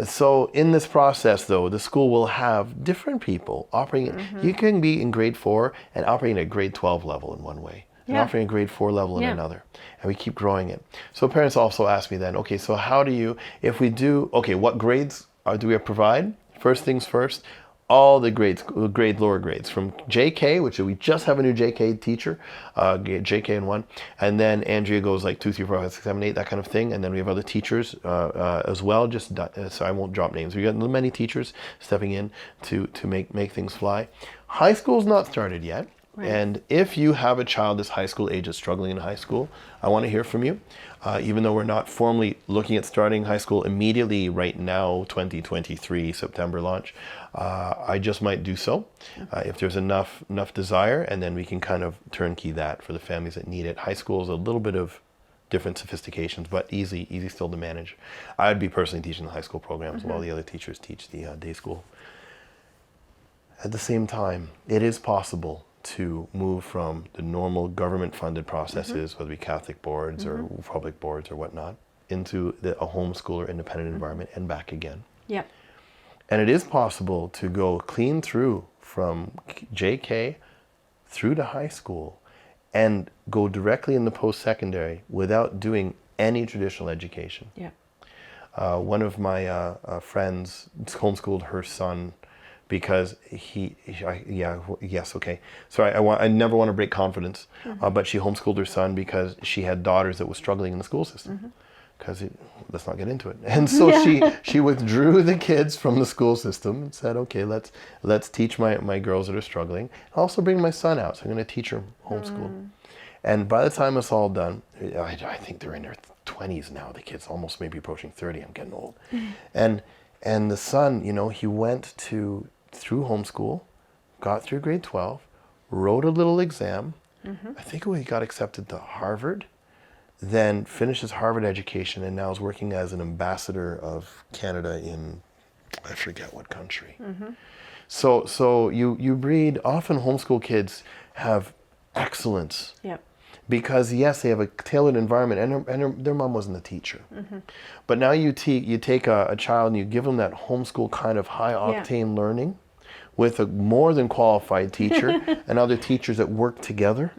So in this process, though, the school will have different people operating. You can be in grade 4 and operating at grade 12 level in one way, and operating at grade 4 level in another, and we keep growing it. So parents also ask me then, okay, so how do you, if we do, okay, what grades do we provide? First things first. All the grades, lower grades, from JK, which we just have a new JK teacher, JK in 1, and then Andrea goes like 2, 3, 4, 5, 6, 7, 8, that kind of thing, and then we have other teachers as well. So I won't drop names. We got many teachers stepping in to make things fly. High school's not started yet. Right. And if you have a child this high school age that's struggling in high school, I want to hear from you. Even though we're not formally looking at starting high school immediately right now, 2023 September launch, I just might do so if there's enough desire, and then we can kind of turnkey that for the families that need it. High school is a little bit of different sophistications, but easy still to manage. I'd be personally teaching the high school programs while the other teachers teach the day school. At the same time, it is possible to move from the normal government-funded processes, whether it be Catholic boards or public boards or whatnot, into a homeschool or independent environment and back again. Yeah. And it is possible to go clean through from JK through to high school and go directly in the post-secondary without doing any traditional education. Yeah. One of my friends homeschooled her son because yes, okay. So I never want to break confidence, but she homeschooled her son because she had daughters that were struggling in the school system. Because let's not get into it. And so she withdrew the kids from the school system and said, okay, let's teach my girls that are struggling. I'll also bring my son out, so I'm going to teach her homeschool. And by the time it's all done, I think they're in their 20s now. The kids almost maybe approaching 30. I'm getting old. And the son, he went through homeschool, got through grade 12, wrote a little exam. I think he got accepted to Harvard, then finished his Harvard education, and now is working as an ambassador of Canada in, I forget what country. So you breed, often homeschool kids have excellence. Yep. Because yes, they have a tailored environment, and their mom wasn't a teacher. But now you take a child and you give them that homeschool kind of high octane learning with a more than qualified teacher and other teachers that work together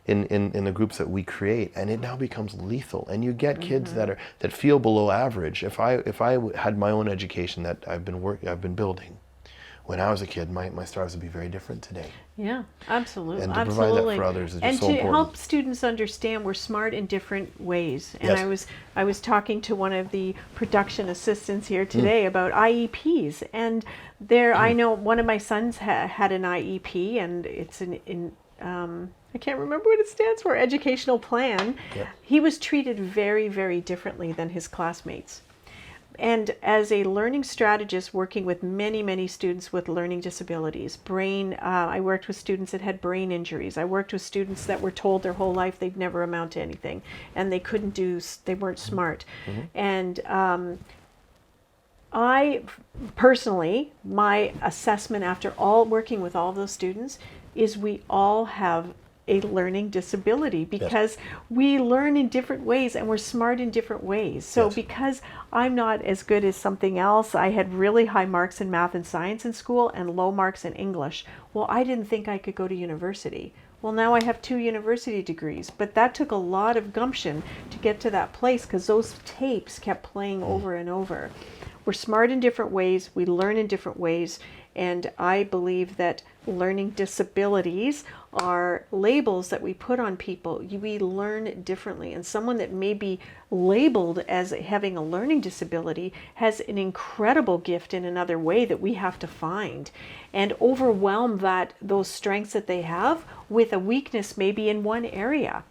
in the groups that we create, and it now becomes lethal. And you get kids that feel below average. If I had my own education that I've been building, when I was a kid, my stars would be very different today. Yeah, absolutely. And to provide that for others is just so important. And to help students understand we're smart in different ways. And I was talking to one of the production assistants here today about IEPs. And I know one of my sons had an IEP, and it's I can't remember what it stands for, educational plan. Yep. He He was treated very, very differently than his classmates. And as a learning strategist working with many, many students with learning disabilities, I worked with students that had brain injuries. I worked with students that were told their whole life they'd never amount to anything, and they weren't smart. And I personally, my assessment after working with all of those students is we all have a learning disability, because we learn in different ways and we're smart in different ways. So because I'm not as good as something else, I had really high marks in math and science in school and low marks in English. Well, I didn't think I could go to university. Well, now I have 2 university degrees, but that took a lot of gumption to get to that place, because those tapes kept playing over and over. We're smart in different ways, we learn in different ways, and I believe that learning disabilities are labels that we put on people. We learn differently, and someone that may be labeled as having a learning disability has an incredible gift in another way that we have to find, and overwhelm those strengths that they have with a weakness maybe in one area.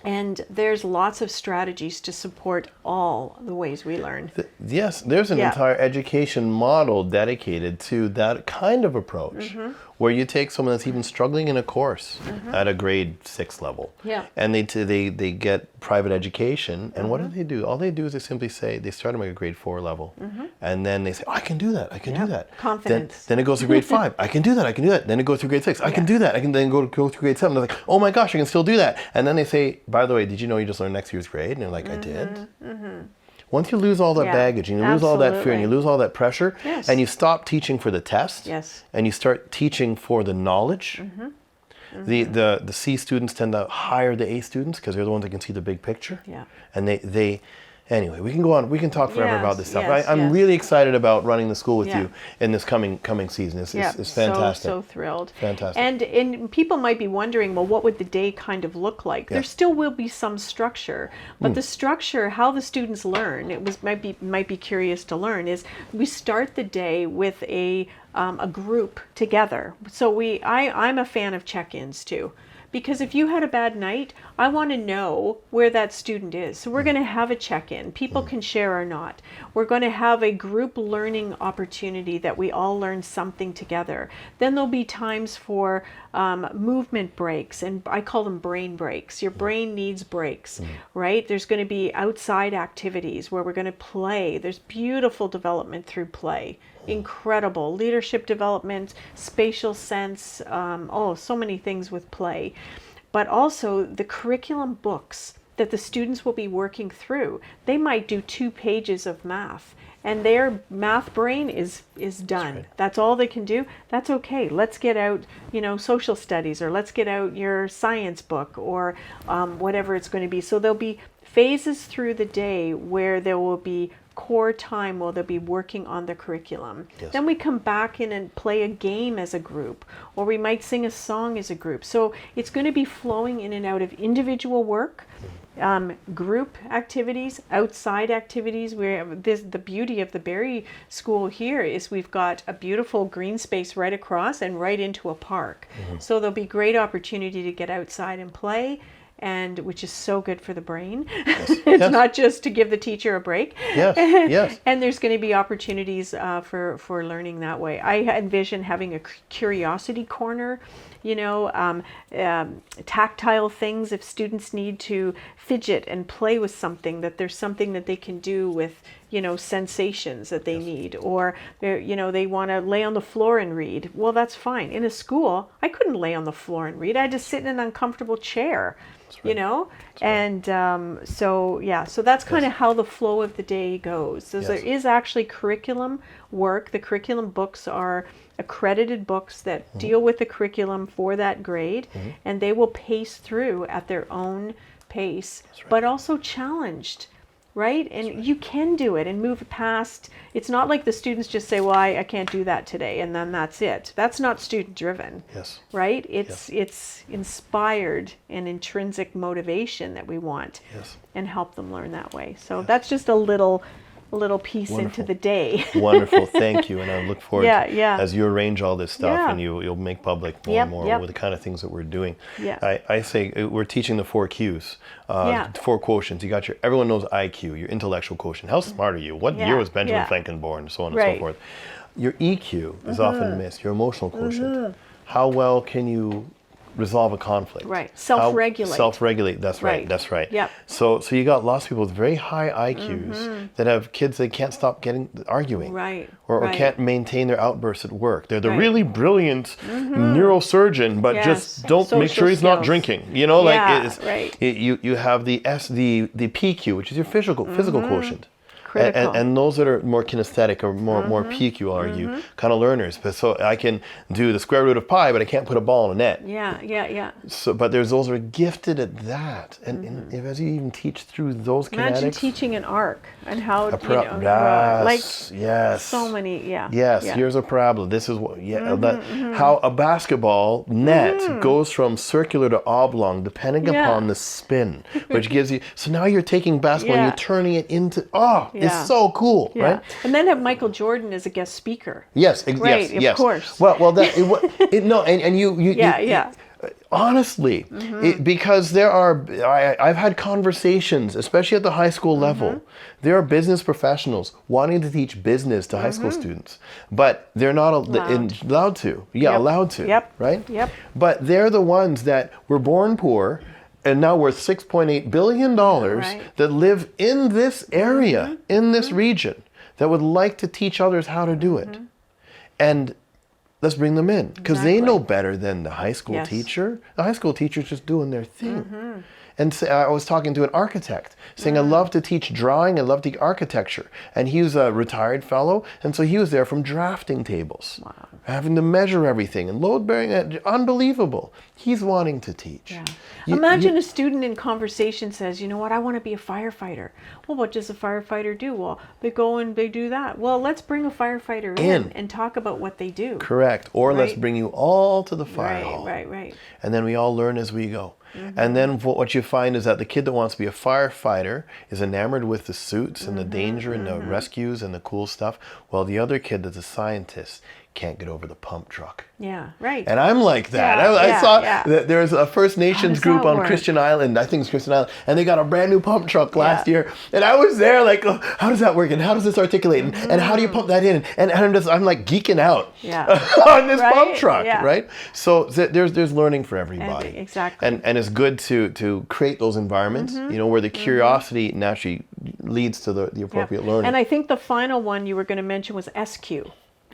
And there's lots of strategies to support all the ways we learn. Yes, there's an entire education model dedicated to that kind of approach, where you take someone that's even struggling in a course at a grade 6 level, and they get private education, and what do? All they do is they simply say, they start them at a grade 4 level, and then they say, oh, I can do that, I can do that. Confidence. Then it goes to grade 5, I can do that, I can do that. Then it goes through grade 6, I can do that, I can then go through grade 7. They're like, oh my gosh, I can still do that. And then they say, by the way, did you know you just learned next year's grade? And they're like, I did. Once you lose all that baggage, and you lose all that fear, and you lose all that pressure, and you stop teaching for the test, and you start teaching for the knowledge, the C students tend to hire the A students because they're the ones that can see the big picture. And they anyway, we can go on. We can talk forever about this stuff. I'm really excited about running the school with you in this coming season. It's fantastic. So thrilled. Fantastic. And people might be wondering, well, what would the day kind of look like? There still will be some structure, but the structure, how the students learn, might be curious to learn, is we start the day with a group together. So I'm a fan of check-ins too. Because if you had a bad night, I want to know where that student is. So we're going to have a check-in. People can share or not. We're going to have a group learning opportunity that we all learn something together. Then there'll be times for movement breaks, and I call them brain breaks. Your brain needs breaks, right? There's going to be outside activities where we're going to play. There's beautiful development through play. Incredible leadership development, spatial sense, so many things with play. But also the curriculum books that the students will be working through. They might do 2 pages of math, and their math brain is done. That's all they can do. That's okay. Let's get out, social studies, or let's get out your science book, or whatever it's going to be. So there'll be phases through the day where there will be core time where they'll be working on the curriculum. Yes. Then we come back in and play a game as a group, or we might sing a song as a group. So it's going to be flowing in and out of individual work, group activities, outside activities. The beauty of the Barrie School here is we've got a beautiful green space right across and right into a park. So there'll be great opportunity to get outside and play, and which is so good for the brain. Yes. It's Yes. not just to give the teacher a break. Yes. Yes. And there's going to be opportunities for learning that way. I envision having a curiosity corner, tactile things. If students need to fidget and play with something, that there's something that they can do with, sensations that they need, or they want to lay on the floor and read. Well, that's fine. In a school, I couldn't lay on the floor and read. I had to sit in an uncomfortable chair. Right. And so that's kind of how the flow of the day goes. So there is actually curriculum work. The curriculum books are accredited books that deal with the curriculum for that grade, and they will pace through at their own pace, but also challenged. Right? And you can do it and move past. It's not like the students just say, well, I can't do that today, and then that's it. That's not student driven. Yes. Right? It's inspired and intrinsic motivation that we want, and help them learn that way. So that's just a little piece into the day. Wonderful. Thank you. And I look forward to, as you arrange all this stuff and you'll make public more and more with the kind of things that we're doing. Yeah. I say we're teaching the 4 Qs, 4 quotients. You got everyone knows IQ, your intellectual quotient. How smart are you? What year was Benjamin Franklin born? So on and so forth. Your EQ is often missed, your emotional quotient. How well can you resolve a conflict? Right. Self-regulate. Self-regulate. That's right. That's right. Yep. So you got lots of people with very high IQs that have kids that can't stop arguing. Right. Or can't maintain their outbursts at work. They're the really brilliant neurosurgeon, but just don't make sure he's not drinking. You have the PQ, which is your physical quotient. And those that are more kinesthetic or more PQ are you kind of learners. But so I can do the square root of pi, but I can't put a ball in a net. Yeah. So, but there's those that are gifted at that, and as you even teach through those kinetics. Imagine teaching an arc and how so many. Here's a parabola. This is what how a basketball net goes from circular to oblong depending upon the spin, which gives you. So now you're taking basketball and you're turning it into it's so cool, right? And then have Michael Jordan as a guest speaker. Yes, right, yes, of course. Well, that you honestly, because I've had conversations, especially at the high school level. There are business professionals wanting to teach business to high school students, but they're not allowed to. Allowed to. Yep. Right. Yep. But they're the ones that were born poor and now worth $6.8 billion that live in this area, in this region, that would like to teach others how to do it. And let's bring them in, because they know better than the high school teacher. The high school teacher's just doing their thing. And so I was talking to an architect saying, I love to teach drawing, I love to teach architecture. And he was a retired fellow, and so he was there from drafting tables, having to measure everything, and load bearing, unbelievable. He's wanting to teach. Yeah. Imagine a student in conversation says, you know what, I want to be a firefighter. Well, what does a firefighter do? Well, they go and they do that. Well, let's bring a firefighter in and talk about what they do. Correct. Or let's bring you all to the fire hall. Right. And then we all learn as we go. And then what you find is that the kid that wants to be a firefighter is enamored with the suits and the danger and the rescues and the cool stuff, while the other kid that's a scientist can't get over the pump truck. Yeah, right. And I'm like that. I saw that there's a First Nations group on Christian Island, I think it's Christian Island, and they got a brand new pump truck last year. And I was there like, oh, how does that work? And how does this articulate? And how do you pump that in? And I'm like geeking out on this pump truck, right? So there's learning for everybody. Exactly. And it's good to create those environments, where the curiosity naturally leads to the appropriate learning. And I think the final one you were going to mention was SQ.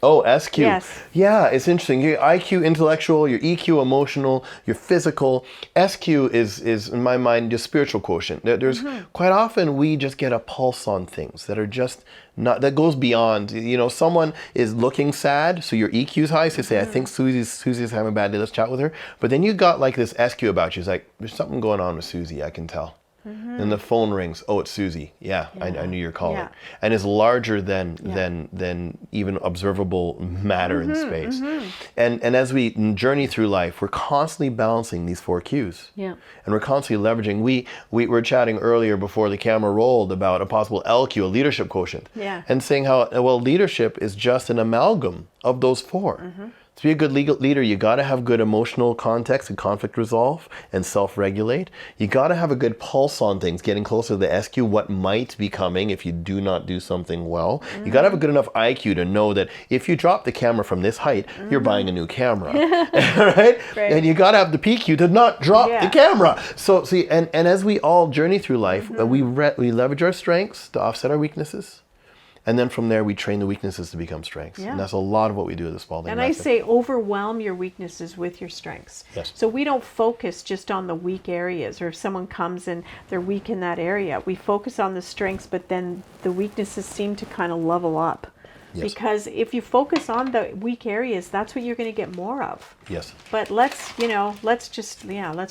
Oh, SQ. Yes. Yeah, it's interesting. Your IQ, intellectual, your EQ, emotional, your physical. SQ is in my mind, your spiritual quotient. There's quite often we just get a pulse on things that are just not, that goes beyond, someone is looking sad, so your EQ's high, so you say, I think Susie's having a bad day, let's chat with her. But then you got like this SQ about you. It's like, there's something going on with Susie, I can tell. And the phone rings. Oh, it's Susie. Yeah, I knew you're calling. And is larger than even observable matter in space. And as we journey through life, we're constantly balancing these 4 Qs. Yeah. And we're constantly leveraging. We were chatting earlier before the camera rolled about a possible LQ, a leadership quotient. Yeah. And saying how, well, leadership is just an amalgam of those 4. To be a good leader, you got to have good emotional context and conflict resolve and self-regulate. You got to have a good pulse on things, getting closer to the SQ, what might be coming if you do not do something well. You got to have a good enough IQ to know that if you drop the camera from this height, you're buying a new camera, right? And you got to have the PQ to not drop the camera. So see, and as we all journey through life, we leverage our strengths to offset our weaknesses. And then from there, we train the weaknesses to become strengths. And that's a lot of what we do at the Spaulding And method. I say overwhelm your weaknesses with your strengths. Yes. So we don't focus just on the weak areas, or if someone comes and they're weak in that area. We focus on the strengths, but then the weaknesses seem to kind of level up. Yes. Because if you focus on the weak areas, that's what you're going to get more of. Yes. But let's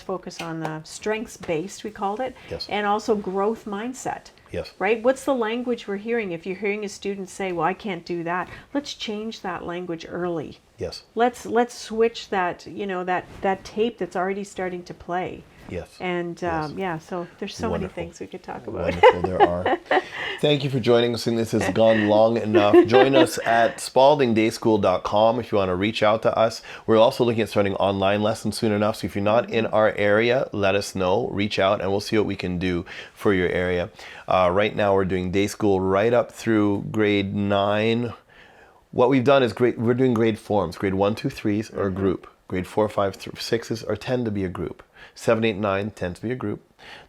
focus on the strengths-based, we called it, and also growth mindset. Yes. Right? What's the language we're hearing? If you're hearing a student say, well, I can't do that, let's change that language early. Yes. Let's switch that, that tape that's already starting to play. Yes. And so there's so many things we could talk about. Wonderful, there are. Thank you for joining us. And this has gone long enough. Join us at spauldingdayschool.com if you want to reach out to us. We're also looking at starting online lessons soon enough. So if you're not in our area, let us know. Reach out and we'll see what we can do for your area. Right now we're doing day school right up through grade 9. What we've done is we're doing grade forms. Grade 1, 2, 3s are a group. Grade 4, 5, 6s are tend to be a group. 7, 8, 9 tends to be a group.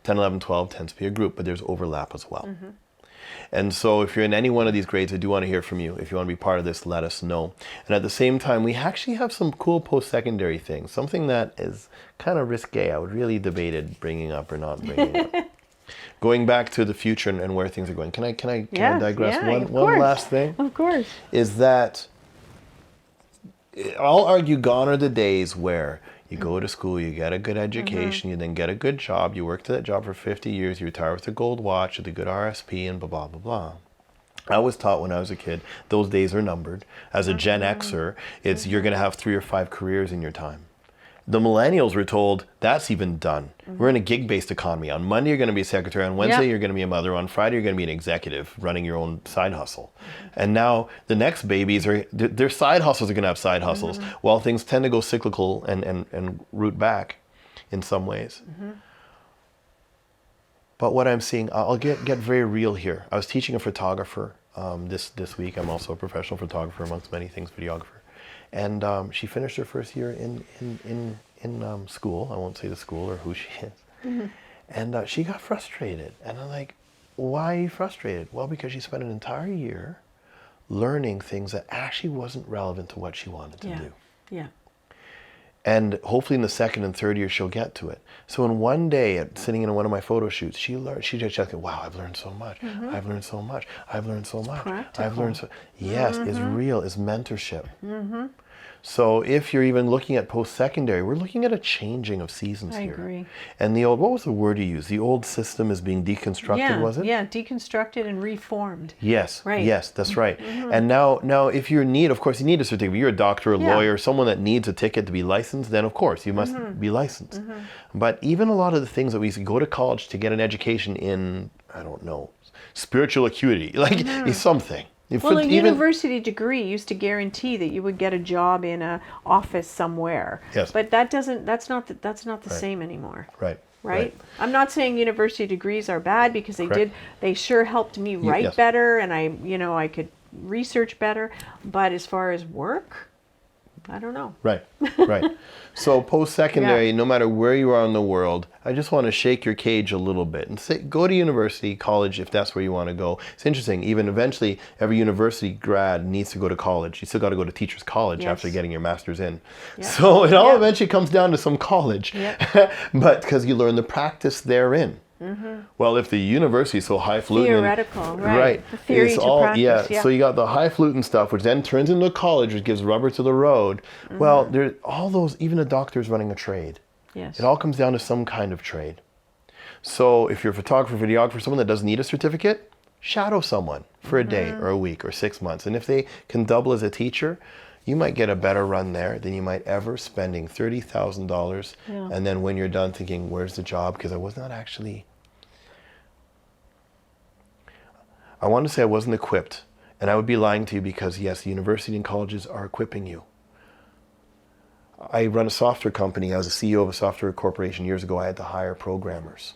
10, 11, 12 tends to be a group, but there's overlap as well. And so if you're in any one of these grades, I do want to hear from you. If you want to be part of this, let us know. And at the same time, we actually have some cool post-secondary things. Something that is kind of risque. I would really debated bringing up or not bringing up. Going back to the future and where things are going. Can I digress? One last thing? Of course. Is that I'll argue gone are the days where you go to school, you get a good education, you then get a good job, you work to that job for 50 years, you retire with a gold watch, with a good RSP, and blah, blah, blah, blah. I was taught when I was a kid, those days are numbered. As a Gen Xer, you're going to have 3 or 5 careers in your time. The millennials were told that's even done. We're in a gig-based economy. On Monday, you're going to be a secretary. On Wednesday, you're going to be a mother. On Friday, you're going to be an executive running your own side hustle. And now the next babies their side hustles are going to have side hustles, while things tend to go cyclical and root back in some ways. But what I'm seeing, I'll get very real here. I was teaching a photographer this week. I'm also a professional photographer, amongst many things, videographer. And she finished her first year in school. I won't say the school or who she is. And she got frustrated. And I'm like, why are you frustrated? Well, because she spent an entire year learning things that actually wasn't relevant to what she wanted to do. Yeah. And hopefully in the second and third year, she'll get to it. So in one day, sitting in one of my photo shoots, she just said, wow, I've learned so much. I've learned so much. I've learned so much. Practical. I've learned so Yes, it's real, it's mentorship. So if you're even looking at post-secondary, we're looking at a changing of seasons here. I agree. And the old, what was the word you used? The old system is being deconstructed, was it? Yeah, deconstructed and reformed. Yes, right. Yes, that's right. And now if you're in need, of course, you need a certificate. If you're a doctor, a lawyer, someone that needs a ticket to be licensed, then of course you must be licensed. But even a lot of the things that we used to go to college to get an education in, I don't know, spiritual acuity, like is something. Well, a university degree used to guarantee that you would get a job in an office somewhere. Yes. But that's not the same anymore. Right. I'm not saying university degrees are bad, because they sure helped me write better, and I could research better, but as far as work, I don't know. Right. So post-secondary, no matter where you are in the world, I just want to shake your cage a little bit and say, go to university, college, if that's where you want to go. It's interesting, even eventually, every university grad needs to go to college. You still got to go to teacher's college after getting your master's in. So it all eventually comes down to some college, but because you learn the practice therein. Well, if the university is so highfalutin, theoretical, right? The theory it's to all practice, So you got the highfalutin stuff, which then turns into a college, which gives rubber to the road. Well, there all those. Even a doctor's running a trade. Yes. It all comes down to some kind of trade. So if you're a photographer, videographer, someone that doesn't need a certificate, shadow someone for a day or a week or 6 months. And if they can double as a teacher, you might get a better run there than you might ever spending $30,000. Yeah. And then when you're done thinking, where's the job? Because I was not actually, I want to say I wasn't equipped. And I would be lying to you because yes, the university and colleges are equipping you. I run a software company. I was a CEO of a software corporation years ago. I had to hire programmers.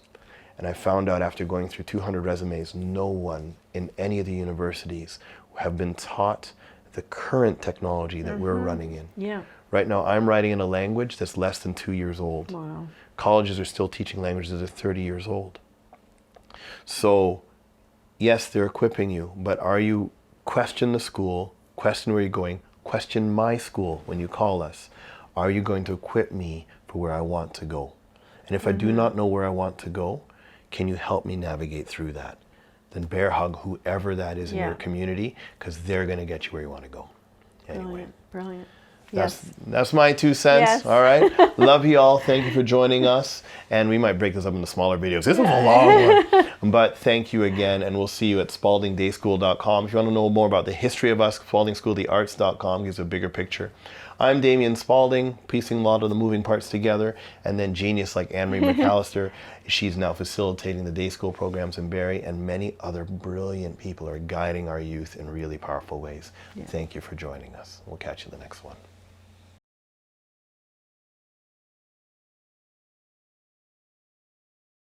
And I found out after going through 200 resumes, no one in any of the universities have been taught the current technology that we're running in. Yeah. Right now, I'm writing in a language that's less than 2 years old. Wow. Colleges are still teaching languages that are 30 years old. So, yes, they're equipping you, but are you question the school, question where you're going, question my school when you call us. Are you going to equip me for where I want to go? And if I do not know where I want to go, can you help me navigate through that? Then bear hug whoever that is in your community, because they're going to get you where you want to go. Anyway, Brilliant. Brilliant. that's my 2 cents. Yes. All right. Love you all. Thank you for joining us. And we might break this up into smaller videos. This was a long one. But thank you again. And we'll see you at spauldingdayschool.com. If you want to know more about the history of us, spauldingschooldthearts.com gives a bigger picture. I'm Damien Spaulding, piecing a lot of the moving parts together, and then genius like Anne-Marie McAllister. She's now facilitating the day school programs in Barrie, and many other brilliant people are guiding our youth in really powerful ways. Thank you for joining us. We'll catch you in the next one.